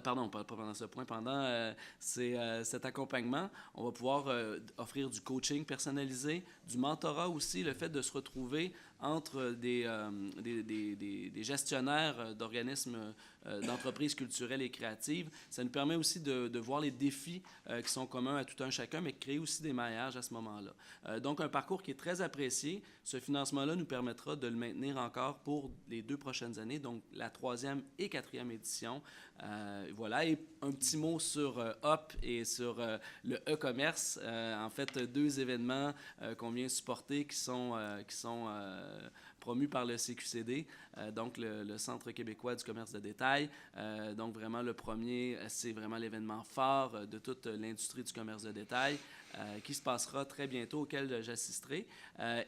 Pardon, pas pendant ce point, pendant cet accompagnement, on va pouvoir offrir du coaching personnalisé, du mentorat aussi, le fait de se retrouver entre des gestionnaires d'organismes d'entreprises culturelles et créatives. Ça nous permet aussi de voir les défis qui sont communs à tout un chacun, mais créer aussi des maillages à ce moment-là. Donc, un parcours qui est très apprécié. Ce financement-là nous permettra de le maintenir encore pour les 2 prochaines années, donc la 3e et 4e édition. Voilà, et un petit mot sur HOP et sur le e-commerce. En fait, 2 événements qu'on vient supporter qui sont promus par le CQCD, donc le Centre québécois du commerce de détail. Donc vraiment, le premier, c'est vraiment l'événement phare de toute l'industrie du commerce de détail qui se passera très bientôt, auquel j'assisterai.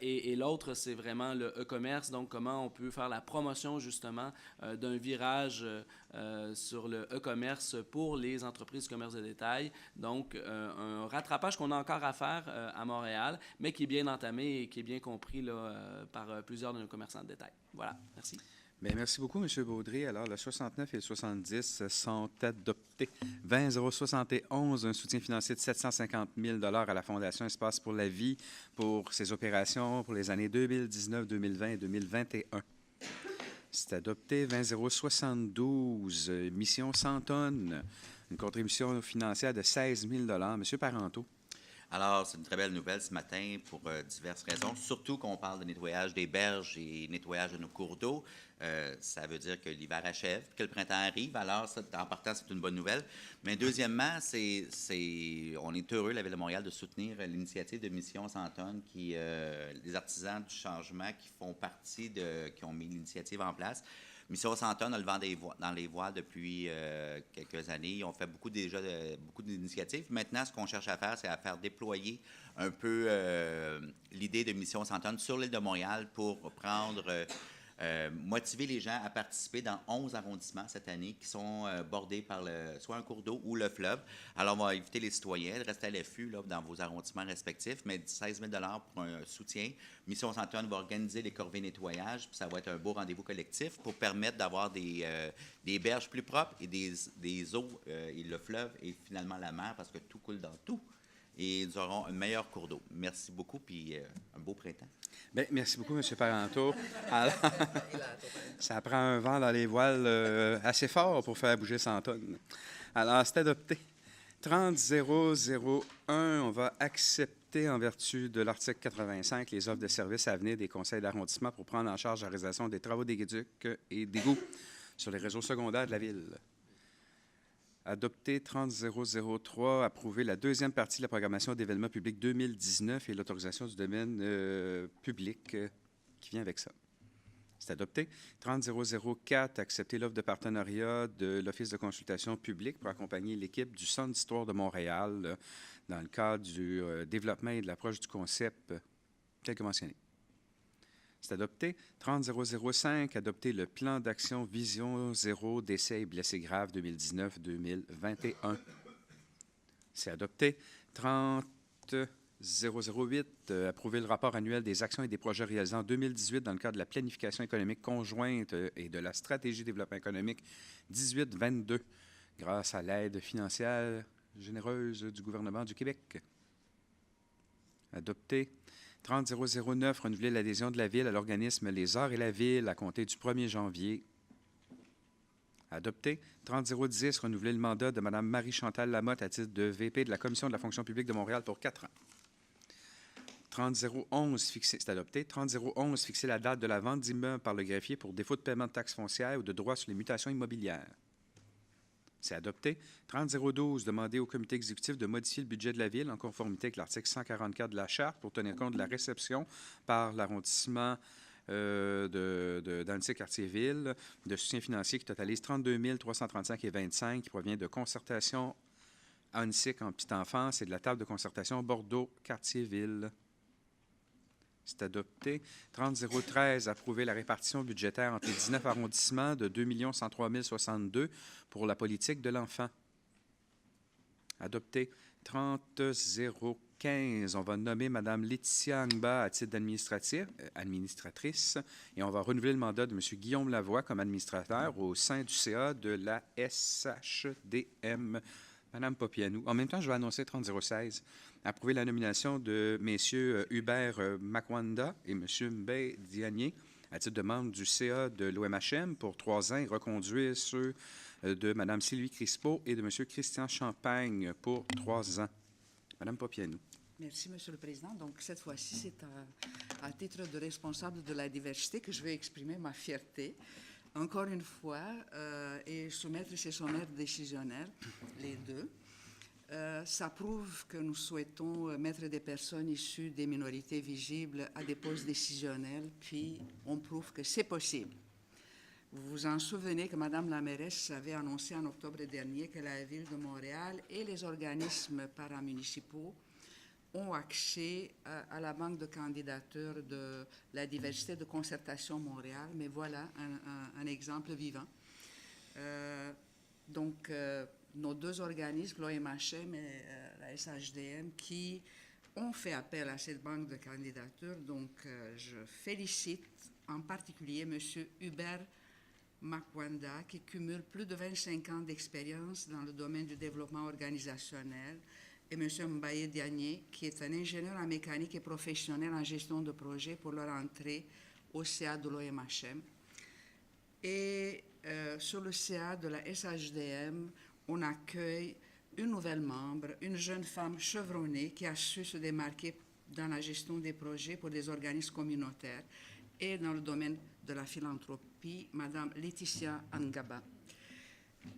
Et l'autre, c'est vraiment le e-commerce, donc comment on peut faire la promotion justement d'un virage sur le e-commerce pour les entreprises du commerce de détail. Donc, un rattrapage qu'on a encore à faire à Montréal, mais qui est bien entamé et qui est bien compris là, par plusieurs de nos commerçants de détail. Voilà, merci. Bien, merci beaucoup, M. Baudry. Alors, le 69 et le 70 sont adoptés. 20 071, un soutien financier de 750 000 à la Fondation Espace pour la vie pour ses opérations pour les années 2019, 2020 et 2021. C'est adopté. 20 072, Mission 100 tonnes, une contribution financière de 16 000 M. Parenteau. Alors, c'est une très belle nouvelle ce matin pour diverses raisons, surtout qu'on parle de nettoyage des berges et nettoyage de nos cours d'eau. Ça veut dire que l'hiver achève, que le printemps arrive. Alors, ça, en partant, c'est une bonne nouvelle. Mais deuxièmement, on est heureux, la Ville de Montréal, de soutenir l'initiative de Mission 100 tonnes, les artisans du changement qui font partie qui ont mis l'initiative en place. Mission 100 tonnes a le vent dans les voiles depuis quelques années. Ils ont fait beaucoup d'initiatives. Maintenant, ce qu'on cherche à faire, c'est à faire déployer un peu l'idée de Mission 100 tonnes sur l'île de Montréal pour motiver les gens à participer dans 11 arrondissements cette année qui sont bordés par soit un cours d'eau ou le fleuve. Alors, on va inviter les citoyens de rester à l'affût là, dans vos arrondissements respectifs, mais 16 000 $ pour un soutien. Mission 100 tonnes va organiser les corvées nettoyage, puis ça va être un beau rendez-vous collectif pour permettre d'avoir des berges plus propres et des eaux, et le fleuve et finalement la mer, parce que tout coule dans tout. Et nous aurons un meilleur cours d'eau. Merci beaucoup, puis un beau printemps. Bien, merci beaucoup, M. Parenteau. Alors, ça prend un vent dans les voiles assez fort pour faire bouger 100 tonnes. Alors, c'est adopté. 30-001, on va accepter en vertu de l'article 85 les offres de services à venir des conseils d'arrondissement pour prendre en charge la réalisation des travaux d'éduc et d'égouts sur les réseaux secondaires de la Ville. Adopté 30-003, approuver la 2e partie de la programmation d'événements publics 2019 et l'autorisation du domaine public qui vient avec ça. C'est adopté. 30-004, accepter l'offre de partenariat de l'Office de consultation publique pour accompagner l'équipe du Centre d'histoire de Montréal dans le cadre du développement et de l'approche du concept tel que mentionné. C'est adopté. 30-005, adopter le plan d'action Vision Zéro décès et blessés graves 2019-2021. C'est adopté. 30-008, approuver le rapport annuel des actions et des projets réalisés en 2018 dans le cadre de la planification économique conjointe et de la stratégie de développement économique 18-22, grâce à l'aide financière généreuse du gouvernement du Québec. Adopté. 30-009, renouveler l'adhésion de la Ville à l'organisme Les Arts et la Ville à compter du 1er janvier. Adopté. 30-010, renouveler le mandat de Mme Marie-Chantal Lamotte à titre de VP de la Commission de la fonction publique de Montréal pour 4 ans. 30-011, c'est adopté. 30-011, fixer la date de la vente d'immeubles par le greffier pour défaut de paiement de taxes foncières ou de droits sur les mutations immobilières. C'est adopté. 30-012, demander au comité exécutif de modifier le budget de la Ville en conformité avec l'article 144 de la Charte pour tenir compte de la réception par l'arrondissement d'Annecy-Cartierville de soutien financier qui totalise 32 335,25 qui provient de concertation Annecy en petite enfance et de la table de concertation Bordeaux-Cartierville. C'est adopté. 30-013, approuver la répartition budgétaire entre les 19 arrondissements de 2 103 062 pour la politique de l'enfant. Adopté. 30-015, on va nommer Mme Laetitia Angba à titre administratrice et on va renouveler le mandat de M. Guillaume Lavoie comme administrateur au sein du CA de la SHDM Madame Popianou. En même temps, je vais annoncer 3016. Approuver la nomination de messieurs Hubert Makwanda et M. Mbé Diagné à titre de membre du CA de l'OMHM pour 3 ans et reconduire ceux de Mme Sylvie Crispo et de M. Christian Champagne pour 3 ans. Madame Popianou. Merci, Monsieur le Président. Donc, cette fois-ci, c'est à titre de responsable de la diversité que je vais exprimer ma fierté, encore une fois, et soumettre ces sommaires décisionnels, les deux. Ça prouve que nous souhaitons mettre des personnes issues des minorités visibles à des postes décisionnels, puis on prouve que c'est possible. Vous vous en souvenez que Mme la mairesse avait annoncé en octobre dernier que la Ville de Montréal et les organismes paramunicipaux ont accès à la banque de candidatures de la diversité de concertation Montréal. Mais voilà un exemple vivant. Nos 2 organismes, l'OMHM et la SHDM, qui ont fait appel à cette banque de candidatures. Donc, je félicite en particulier M. Hubert Makwanda, qui cumule plus de 25 ans d'expérience dans le domaine du développement organisationnel, et M. Mbaye Diagné, qui est un ingénieur en mécanique et professionnel en gestion de projet pour leur entrée au CA de l'OMHM. Et sur le CA de la SHDM, on accueille une nouvelle membre, une jeune femme chevronnée qui a su se démarquer dans la gestion des projets pour des organismes communautaires et dans le domaine de la philanthropie, Mme Laetitia Angaba.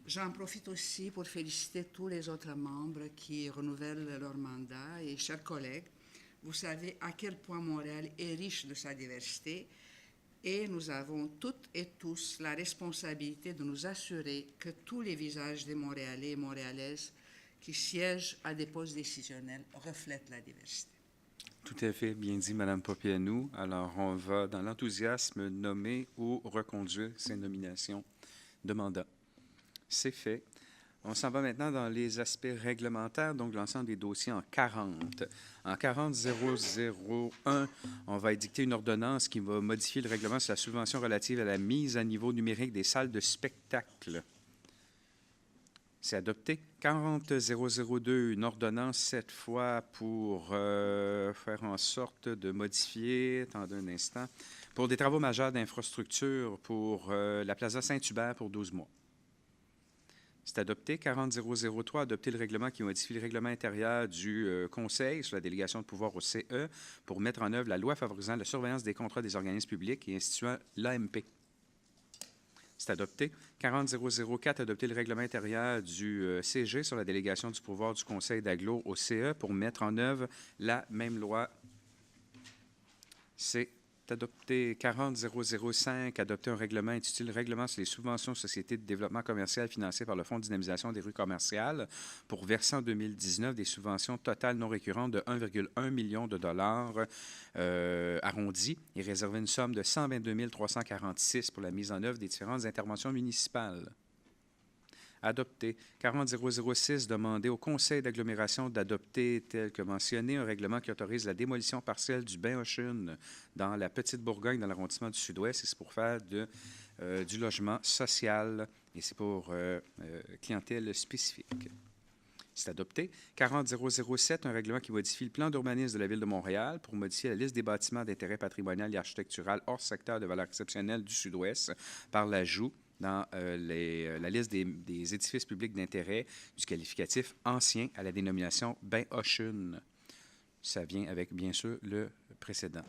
J'en profite aussi pour féliciter tous les autres membres qui renouvellent leur mandat. Et chers collègues, vous savez à quel point Montréal est riche de sa diversité et nous avons toutes et tous la responsabilité de nous assurer que tous les visages des Montréalais et Montréalaises qui siègent à des postes décisionnels reflètent la diversité. Tout à fait, bien dit, Mme Popianou. Alors, on va, dans l'enthousiasme, nommer ou reconduire ces nominations de mandat. C'est fait. On s'en va maintenant dans les aspects réglementaires, donc l'ensemble des dossiers en 40. En 40-001, on va édicter une ordonnance qui va modifier le règlement sur la subvention relative à la mise à niveau numérique des salles de spectacle. C'est adopté. 40-002, une ordonnance cette fois pour faire en sorte de modifier, attendez un instant, pour des travaux majeurs d'infrastructure pour la Plaza Saint-Hubert pour 12 mois. C'est adopté. 40-003, adopter le règlement qui modifie le règlement intérieur du Conseil sur la délégation de pouvoir au CE pour mettre en œuvre la loi favorisant la surveillance des contrats des organismes publics et instituant l'AMP. C'est adopté. 40-004, adopter le règlement intérieur du CG sur la délégation du pouvoir du Conseil d'agglo au CE pour mettre en œuvre la même loi. C'est adopté. 40-005, adopter un règlement intitulé « Règlement sur les subventions aux sociétés de développement commercial financées par le Fonds de dynamisation des rues commerciales pour verser en 2019 des subventions totales non récurrentes de 1,1 million de dollars arrondis et réserver une somme de 122 346 pour la mise en œuvre des différentes interventions municipales. Adopté. 40-006, demander au Conseil d'agglomération d'adopter, tel que mentionné, un règlement qui autorise la démolition partielle du bain Ocean dans la Petite-Bourgogne, dans l'arrondissement du Sud-Ouest. Et c'est pour faire du logement social et c'est pour clientèle spécifique. C'est adopté. 40-007, un règlement qui modifie le plan d'urbanisme de la Ville de Montréal pour modifier la liste des bâtiments d'intérêt patrimonial et architectural hors secteur de valeur exceptionnelle du Sud-Ouest par l'ajout dans la liste des édifices publics d'intérêt du qualificatif ancien à la dénomination bain Ocean. Ça vient avec, bien sûr, le précédent.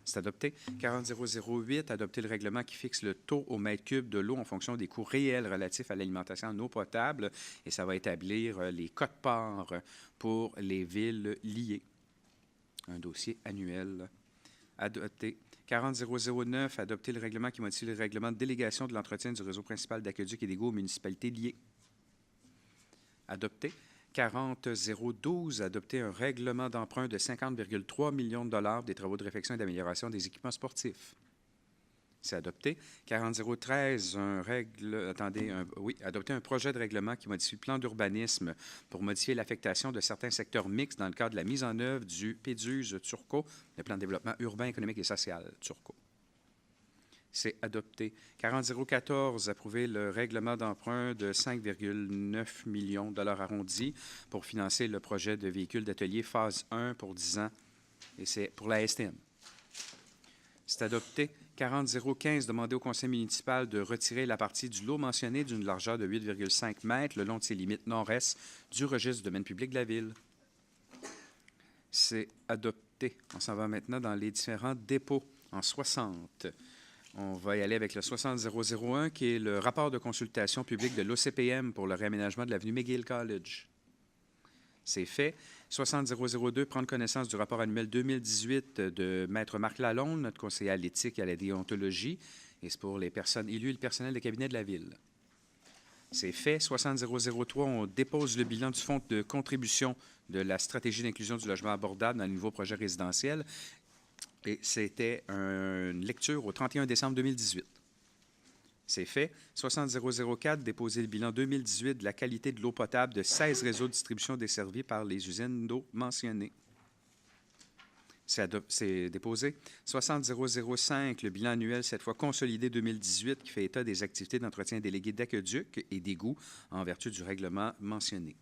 C'est adopté. 40-008, adopter le règlement qui fixe le taux au mètre cube de l'eau en fonction des coûts réels relatifs à l'alimentation en eau potable et ça va établir les quotes-parts pour les villes liées. Un dossier annuel. Adopté. 40-009, adopter le règlement qui modifie le règlement de délégation de l'entretien du réseau principal d'aqueduc et d'égouts aux municipalités liées. Adopté. 40-012, adopter un règlement d'emprunt de 50,3 millions de dollars des travaux de réfection et d'amélioration des équipements sportifs. C'est adopté. 40-013, adopter un projet de règlement qui modifie le plan d'urbanisme pour modifier l'affectation de certains secteurs mixtes dans le cadre de la mise en œuvre du PEDUS Turco, le plan de développement urbain, économique et social Turco. C'est adopté. 40014, approuver le règlement d'emprunt de 5,9 millions de dollars arrondis pour financer le projet de véhicule d'atelier phase 1 pour 10 ans. Et c'est pour la STM. C'est adopté. 40015, demander au conseil municipal de retirer la partie du lot mentionné d'une largeur de 8,5 mètres le long de ses limites nord-est du registre du domaine public de la Ville. C'est adopté. On s'en va maintenant dans les différents dépôts en 60. On va y aller avec le 60001, qui est le rapport de consultation publique de l'OCPM pour le réaménagement de l'avenue McGill College. C'est fait. 60002, prendre connaissance du rapport annuel 2018 de Maître Marc Lalonde, notre conseiller à l'éthique et à la déontologie, et c'est pour les personnes élues et le personnel de cabinet de la Ville. C'est fait. 60003, on dépose le bilan du fonds de contribution de la stratégie d'inclusion du logement abordable dans le nouveau projet résidentiel. Et c'était une lecture au 31 décembre 2018. C'est fait. 60004, déposer le bilan 2018 de la qualité de l'eau potable de 16 réseaux de distribution desservis par les usines d'eau mentionnées. C'est déposé. 60005, le bilan annuel, cette fois consolidé 2018, qui fait état des activités d'entretien délégué d'aqueduc et d'égouts en vertu du règlement mentionné.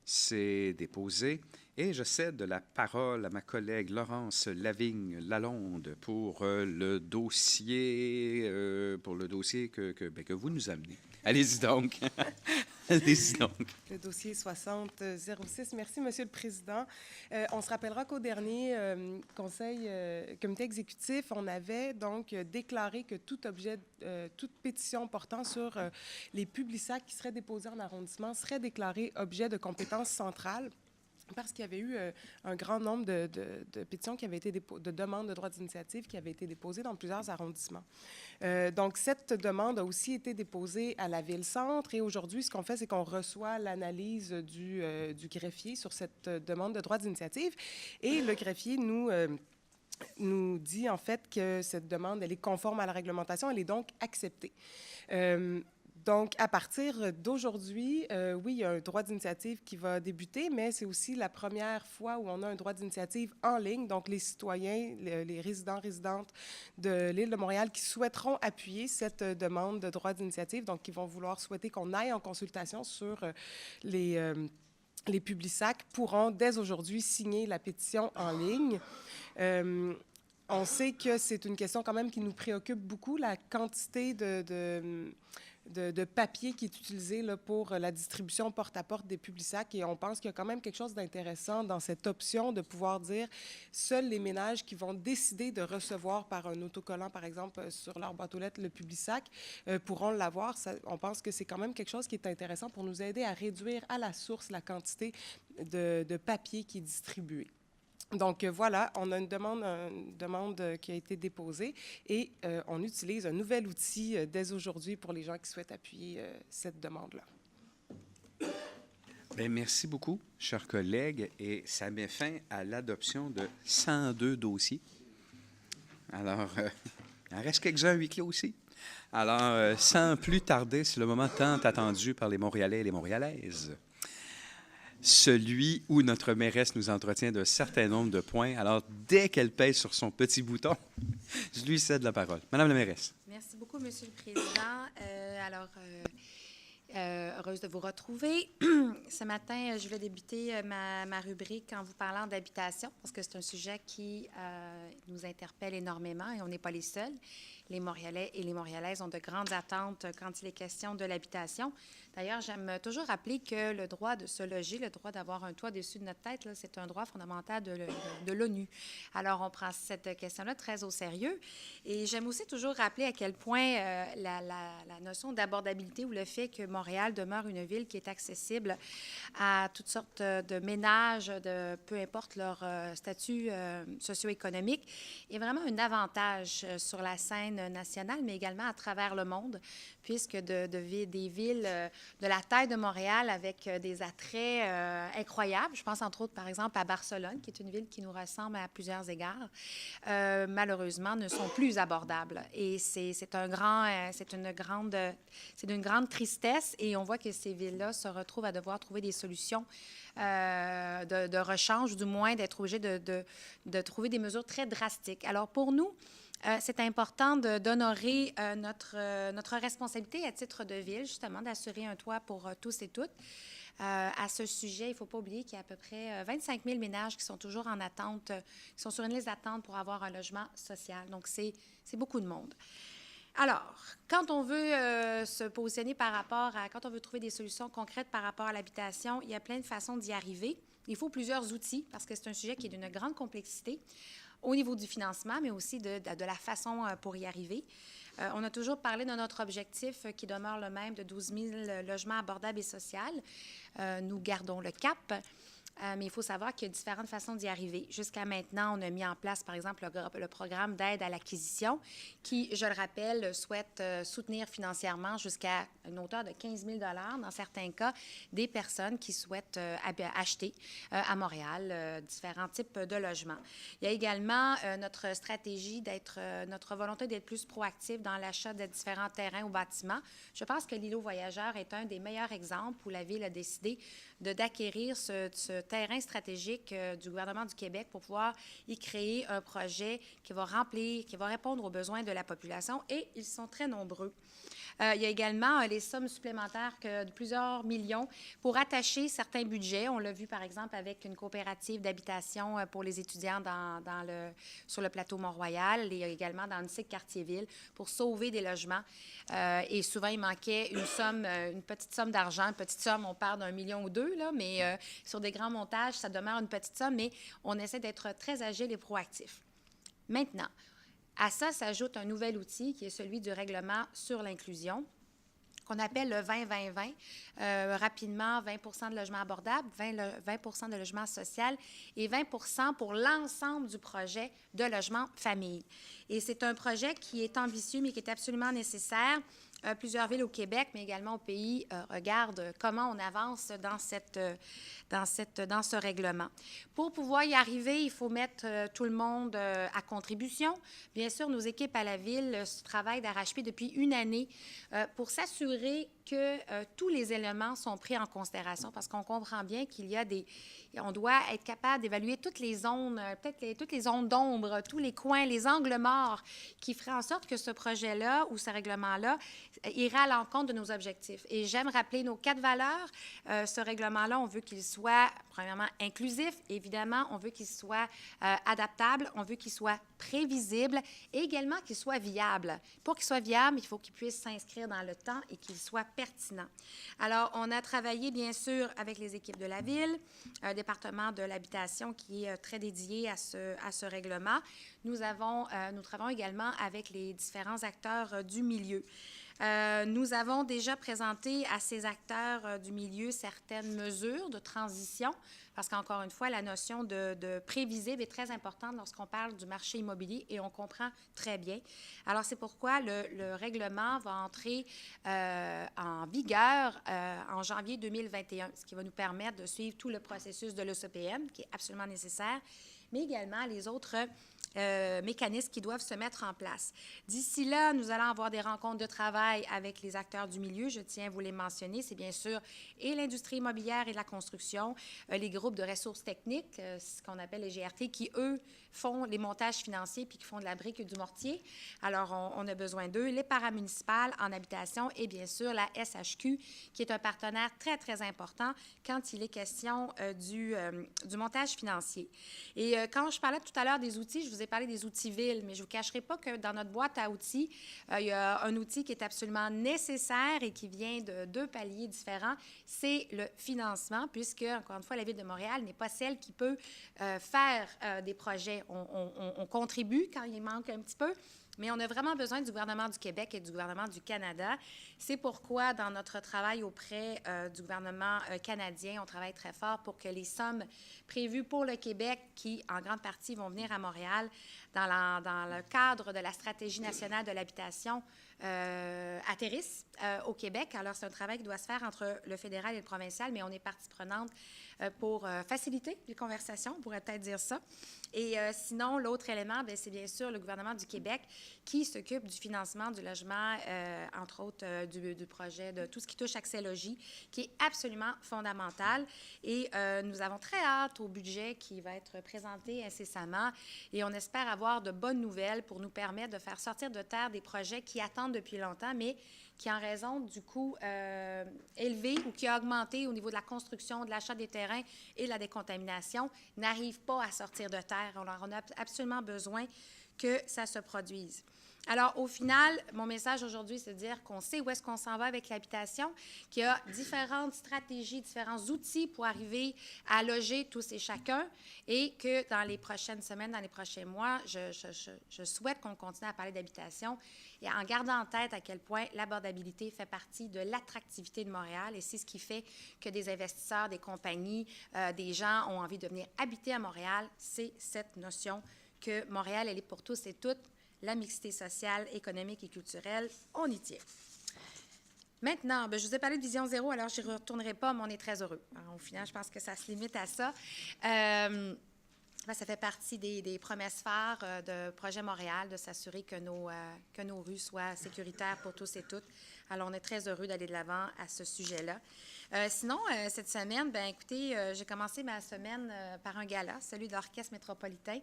C'est déposé. Et je cède la parole à ma collègue Laurence Lavigne-Lalonde pour le dossier que vous nous amenez. Allez-y donc. Allez-y donc. Le dossier 6006. Merci, Monsieur le Président. On se rappellera qu'au dernier comité exécutif, on avait donc déclaré que tout objet, toute pétition portant sur les publics-sacs qui seraient déposés en arrondissement serait déclaré objet de compétence centrale, parce qu'il y avait eu un grand nombre de pétitions qui avaient été de demandes de droits d'initiative qui avaient été déposées dans plusieurs arrondissements. Donc, cette demande a aussi été déposée à la Ville-Centre, et aujourd'hui, ce qu'on fait, c'est qu'on reçoit l'analyse du greffier sur cette demande de droits d'initiative, et le greffier nous dit en fait que cette demande, elle est conforme à la réglementation, elle est donc acceptée. Donc, à partir d'aujourd'hui, oui, il y a un droit d'initiative qui va débuter, mais c'est aussi la première fois où on a un droit d'initiative en ligne. Donc, les citoyens, les résidents, résidentes de l'île de Montréal qui souhaiteront appuyer cette demande de droit d'initiative, donc qui vont vouloir souhaiter qu'on aille en consultation sur les publics-sacs, pourront dès aujourd'hui signer la pétition en ligne. On sait que c'est une question quand même qui nous préoccupe beaucoup, la quantité de papier qui est utilisé là, pour la distribution porte-à-porte des publics-sacs, et on pense qu'il y a quand même quelque chose d'intéressant dans cette option de pouvoir dire seuls les ménages qui vont décider de recevoir par un autocollant, par exemple, sur leur boîte aux lettres le public-sac, pourront l'avoir. On pense que c'est quand même quelque chose qui est intéressant pour nous aider à réduire à la source la quantité de papier qui est distribué. Donc, voilà, on a une demande qui a été déposée, et on utilise un nouvel outil dès aujourd'hui pour les gens qui souhaitent appuyer cette demande-là. Bien, merci beaucoup, chers collègues, et ça met fin à l'adoption de 102 dossiers. Alors, il en reste quelques-uns à huis clos aussi. Alors, sans plus tarder, c'est le moment tant attendu par les Montréalais et les Montréalaises. Celui où notre mairesse nous entretient d'un certain nombre de points. Alors, dès qu'elle pèse sur son petit bouton, je lui cède la parole. Madame la mairesse. Merci beaucoup, Monsieur le Président. Heureuse de vous retrouver. Ce matin, je vais débuter ma rubrique en vous parlant d'habitation, parce que c'est un sujet qui nous interpelle énormément, et on n'est pas les seuls. Les Montréalais et les Montréalaises ont de grandes attentes quand il est question de l'habitation. D'ailleurs, j'aime toujours rappeler que le droit de se loger, le droit d'avoir un toit au-dessus de notre tête, là, c'est un droit fondamental de l'ONU. Alors, on prend cette question-là très au sérieux. Et j'aime aussi toujours rappeler à quel point la notion d'abordabilité, ou le fait que Montréal demeure une ville qui est accessible à toutes sortes de ménages, peu importe leur statut socio-économique, est vraiment un avantage sur la scène nationale, mais également à travers le monde, puisque des villes de la taille de Montréal avec des attraits incroyables, je pense entre autres par exemple à Barcelone, qui est une ville qui nous ressemble à plusieurs égards, malheureusement ne sont plus abordables. Et c'est d'une grande tristesse, et on voit que ces villes-là se retrouvent à devoir trouver des solutions de rechange, ou du moins d'être obligées de trouver des mesures très drastiques. Alors pour nous, c'est important d'honorer notre responsabilité à titre de ville, justement, d'assurer un toit pour tous et toutes. À ce sujet, il ne faut pas oublier qu'il y a à peu près 25 000 ménages qui sont toujours en attente, qui sont sur une liste d'attente pour avoir un logement social. Donc, c'est beaucoup de monde. Alors, quand on veut se positionner quand on veut trouver des solutions concrètes par rapport à l'habitation, il y a plein de façons d'y arriver. Il faut plusieurs outils parce que c'est un sujet qui est d'une grande complexité au niveau du financement, mais aussi de la façon pour y arriver. On a toujours parlé de notre objectif qui demeure le même de 12 000 logements abordables et sociaux. Nous gardons le cap. Mais il faut savoir qu'il y a différentes façons d'y arriver. Jusqu'à maintenant, on a mis en place, par exemple, le programme d'aide à l'acquisition qui, je le rappelle, souhaite soutenir financièrement jusqu'à une hauteur de 15 000 dans certains cas, des personnes qui souhaitent acheter à Montréal différents types de logements. Il y a également notre stratégie notre volonté d'être plus proactif dans l'achat de différents terrains ou bâtiments. Je pense que l'îlot voyageur est un des meilleurs exemples où la Ville a décidé d'acquérir ce terrain stratégique du gouvernement du Québec pour pouvoir y créer un projet qui va répondre aux besoins de la population, et ils sont très nombreux. Il y a également les sommes supplémentaires de plusieurs millions pour attacher certains budgets. On l'a vu, par exemple, avec une coopérative d'habitation pour les étudiants sur le plateau Mont-Royal et également dans une cycle Quartier-Ville pour sauver des logements. Et souvent, il manquait une petite somme d'argent. Une petite somme, on parle d'1 million ou deux, là, mais sur des grands montages, ça demeure une petite somme, mais on essaie d'être très agile et proactif. Maintenant, à ça s'ajoute un nouvel outil qui est celui du règlement sur l'inclusion, qu'on appelle le 20-20-20. Rapidement, 20 de logements abordables, 20 de logements sociaux et 20 pour l'ensemble du projet de logement famille. Et c'est un projet qui est ambitieux, mais qui est absolument nécessaire. Plusieurs villes au Québec, mais également au pays, regardent comment on avance dans ce règlement. Pour pouvoir y arriver, il faut mettre tout le monde à contribution. Bien sûr, nos équipes à la Ville travaillent d'arrache-pied depuis une année pour s'assurer que tous les éléments sont pris en considération, parce qu'on comprend bien on doit être capable d'évaluer toutes les zones, toutes les zones d'ombre, tous les coins, les angles morts qui feraient en sorte que ce projet-là ou ce règlement-là irait à l'encontre de nos objectifs. Et j'aime rappeler nos 4 valeurs. Ce règlement-là, on veut qu'il soit, premièrement, inclusif. Évidemment, on veut qu'il soit adaptable. On veut qu'il soit prévisible et également qu'il soit viable. Pour qu'il soit viable, il faut qu'il puisse s'inscrire dans le temps et qu'il soit pertinent. Alors, on a travaillé, bien sûr, avec les équipes de la Ville, un département de l'habitation qui est très dédié à ce règlement. Nous travaillons également avec les différents acteurs du milieu. Nous avons déjà présenté à ces acteurs du milieu certaines mesures de transition, parce qu'encore une fois, la notion de prévisible est très importante lorsqu'on parle du marché immobilier et on comprend très bien. Alors, c'est pourquoi le règlement va entrer en vigueur en janvier 2021, ce qui va nous permettre de suivre tout le processus de l'ECPM, qui est absolument nécessaire, mais également les autres mécanismes qui doivent se mettre en place. D'ici là, nous allons avoir des rencontres de travail avec les acteurs du milieu. Je tiens à vous les mentionner. C'est bien sûr et l'industrie immobilière et de la construction, les groupes de ressources techniques, ce qu'on appelle les GRT, qui, eux, font les montages financiers puis qui font de la brique et du mortier. Alors, on a besoin d'eux. Les paramunicipales en habitation et bien sûr la SHQ, qui est un partenaire très, très important quand il est question du montage financier. Et quand je parlais tout à l'heure des outils, je vous ai parlé des outils villes, mais je ne vous cacherai pas que dans notre boîte à outils, il y a un outil qui est absolument nécessaire et qui vient de 2 paliers différents, c'est le financement, puisque, encore une fois, la Ville de Montréal n'est pas celle qui peut faire des projets. On contribue quand il manque un petit peu, mais on a vraiment besoin du gouvernement du Québec et du gouvernement du Canada. C'est pourquoi, dans notre travail auprès du gouvernement canadien, on travaille très fort pour que les sommes prévues pour le Québec, qui, en grande partie, vont venir à Montréal, dans le cadre de la stratégie nationale de l'habitation, atterrissent au Québec. Alors, c'est un travail qui doit se faire entre le fédéral et le provincial, mais on est partie prenante pour faciliter les conversations, on pourrait peut-être dire ça. Et sinon, l'autre élément, c'est bien sûr le gouvernement du Québec qui s'occupe du financement du logement, entre autres du projet de tout ce qui touche Accès Logis, qui est absolument fondamental. Et nous avons très hâte au budget qui va être présenté incessamment et on espère avoir de bonnes nouvelles pour nous permettre de faire sortir de terre des projets qui attendent depuis longtemps, mais qui, en raison du coût élevé ou qui a augmenté au niveau de la construction, de l'achat des terrains et de la décontamination, n'arrivent pas à sortir de terre. On a absolument besoin que ça se produise. Alors, au final, mon message aujourd'hui, c'est de dire qu'on sait où est-ce qu'on s'en va avec l'habitation, qu'il y a différentes stratégies, différents outils pour arriver à loger tous et chacun et que dans les prochaines semaines, dans les prochains mois, je souhaite qu'on continue à parler d'habitation et en gardant en tête à quel point l'abordabilité fait partie de l'attractivité de Montréal et c'est ce qui fait que des investisseurs, des compagnies, des gens ont envie de venir habiter à Montréal. C'est cette notion que Montréal, elle est pour tous et toutes. La mixité sociale, économique et culturelle, on y tient. Maintenant, je vous ai parlé de Vision Zéro, alors je n'y retournerai pas, mais on est très heureux. Alors, au final, je pense que ça se limite à ça. Ça fait partie des promesses phares de Projet Montréal, de s'assurer que nos rues soient sécuritaires pour tous et toutes. Alors, on est très heureux d'aller de l'avant à ce sujet-là. Sinon, cette semaine, écoutez, j'ai commencé ma semaine par un gala, celui de l'Orchestre métropolitain.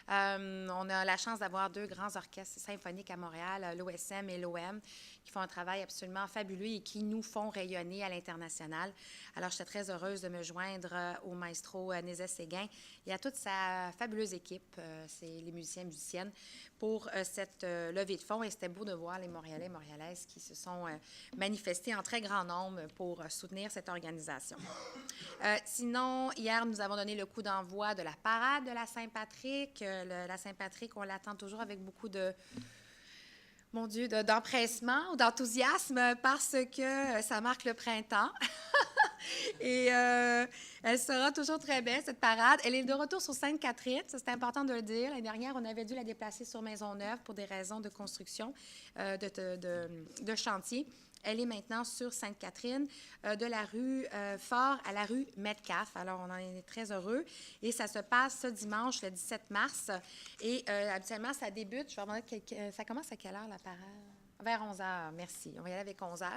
On a la chance d'avoir 2 grands orchestres symphoniques à Montréal, l'OSM et l'OM, qui font un travail absolument fabuleux et qui nous font rayonner à l'international. Alors, j'étais très heureuse de me joindre au maestro Nézet Séguin et à toute sa fabuleuse équipe, c'est les musiciens et musiciennes, pour cette levée de fonds. Et c'était beau de voir les Montréalais et Montréalaises qui se sont manifestés en très grand nombre pour soutenir cette organisation. Sinon, hier, nous avons donné le coup d'envoi de la parade de la Saint-Patrick. La Saint-Patrick, on l'attend toujours avec beaucoup de... Mon Dieu, d'empressement ou d'enthousiasme parce que ça marque le printemps. Et elle sera toujours très belle, cette parade. Elle est de retour sur Sainte-Catherine, ça c'est important de le dire. L'année dernière, on avait dû la déplacer sur Maisonneuve pour des raisons de construction, de chantier. Elle est maintenant sur Sainte-Catherine, de la rue Fort à la rue Metcalfe. Alors, on en est très heureux. Et ça se passe ce dimanche, le 17 mars. Et habituellement, ça débute, je vais demander, ça commence à quelle heure la parade? Vers 11 h, merci. On va y aller avec 11 h.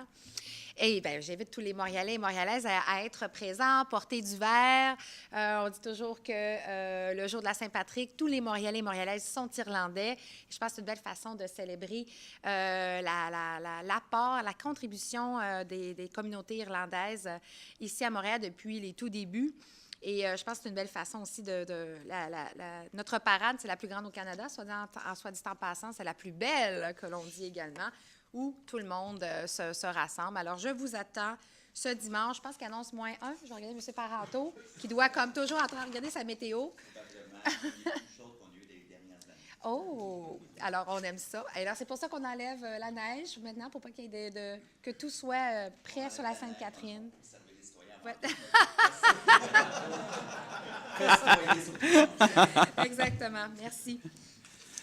Et bien, j'invite tous les Montréalais et Montréalaises à être présents, porter du vert. On dit toujours que le jour de la Saint-Patrick, tous les Montréalais et Montréalaises sont irlandais. Je pense que c'est une belle façon de célébrer l'apport, la contribution des communautés irlandaises ici à Montréal depuis les tout débuts. Et je pense que c'est une belle façon aussi notre parade, c'est la plus grande au Canada, soit dit en passant, c'est la plus belle que l'on dit également, où tout le monde se rassemble. Alors, je vous attends ce dimanche. Je pense qu'il annonce -1. Je vais regarder M. Parenteau, qui doit, comme toujours, en train de regarder sa météo. Oh! Alors, on aime ça. Alors, c'est pour ça qu'on enlève la neige maintenant, pour pas qu'il y ait que tout soit prêt sur la Sainte-Catherine. Ouais. Exactement, merci.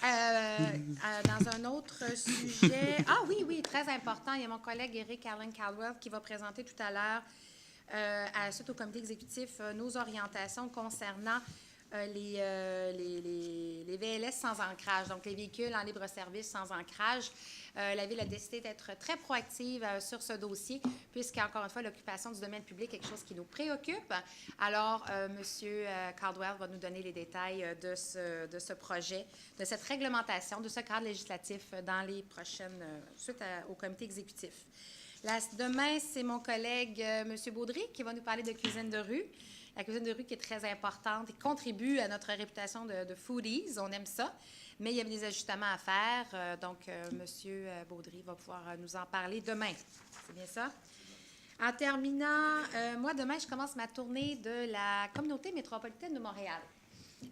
Dans un autre sujet... Ah oui, très important, il y a mon collègue Eric Allen Caldwell qui va présenter tout à l'heure, suite au comité exécutif, nos orientations concernant les VLS sans ancrage, donc les véhicules en libre-service sans ancrage. La Ville a décidé d'être très proactive sur ce dossier, puisqu'encore une fois, l'occupation du domaine public est quelque chose qui nous préoccupe. Alors, M. Caldwell va nous donner les détails de ce projet, de cette réglementation, de ce cadre législatif dans les prochaines, suite au comité exécutif. Demain, c'est mon collègue M. Baudry qui va nous parler de cuisine de rue. La cuisine de rue qui est très importante et contribue à notre réputation de foodies. On aime ça. Mais il y a des ajustements à faire. Donc, M. Baudry va pouvoir nous en parler demain. C'est bien ça? En terminant, moi, demain, je commence ma tournée de la communauté métropolitaine de Montréal.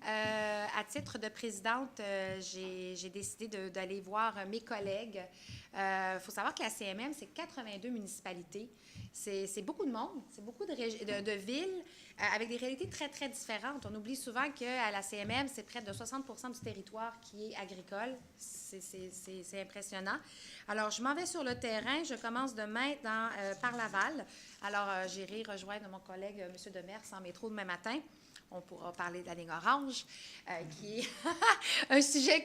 À titre de présidente, j'ai décidé d'aller voir mes collègues. Il faut savoir que la CMM, c'est 82 municipalités. C'est beaucoup de monde, c'est beaucoup de villes avec des réalités très, très différentes. On oublie souvent qu'à la CMM, c'est près de 60 % du territoire qui est agricole. C'est impressionnant. Alors, je m'en vais sur le terrain. Je commence demain par Laval, Alors, j'irai rejoindre mon collègue M. Demers en métro demain matin. On pourra parler de la ligne orange, qui est un sujet,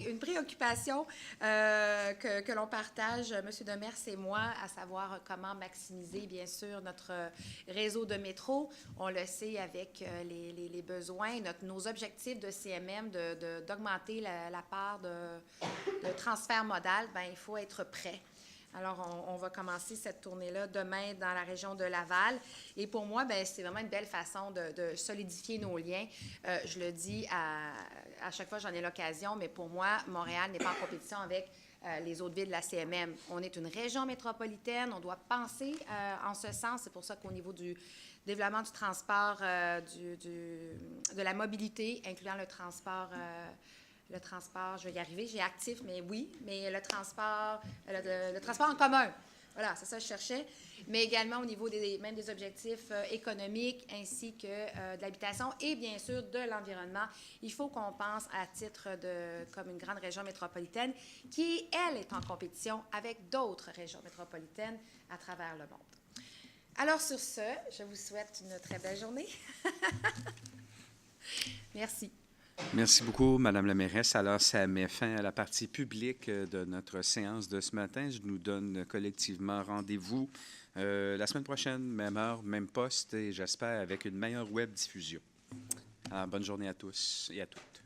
une préoccupation que l'on partage, M. Demers et moi, à savoir comment maximiser, bien sûr, notre réseau de métro. On le sait avec les besoins, nos objectifs de CMM, d'augmenter la part de transfert modal, bien, il faut être prêt. Alors, on va commencer cette tournée-là demain dans la région de Laval. Et pour moi, bien, c'est vraiment une belle façon de solidifier nos liens. Je le dis à chaque fois que j'en ai l'occasion, mais pour moi, Montréal n'est pas en compétition avec les autres villes de la CMM. On est une région métropolitaine, on doit penser en ce sens. C'est pour ça qu'au niveau du développement du transport, de la mobilité, incluant le transport, je vais y arriver, j'ai actif, mais oui, mais le transport en commun. Voilà, c'est ça que je cherchais. Mais également au niveau même des objectifs économiques ainsi que de l'habitation et bien sûr de l'environnement. Il faut qu'on pense à titre comme une grande région métropolitaine qui, elle, est en compétition avec d'autres régions métropolitaines à travers le monde. Alors sur ce, je vous souhaite une très belle journée. Merci. Merci beaucoup, Madame la mairesse. Alors, ça met fin à la partie publique de notre séance de ce matin. Je nous donne collectivement rendez-vous la semaine prochaine, même heure, même poste, et j'espère avec une meilleure web diffusion. Alors, bonne journée à tous et à toutes.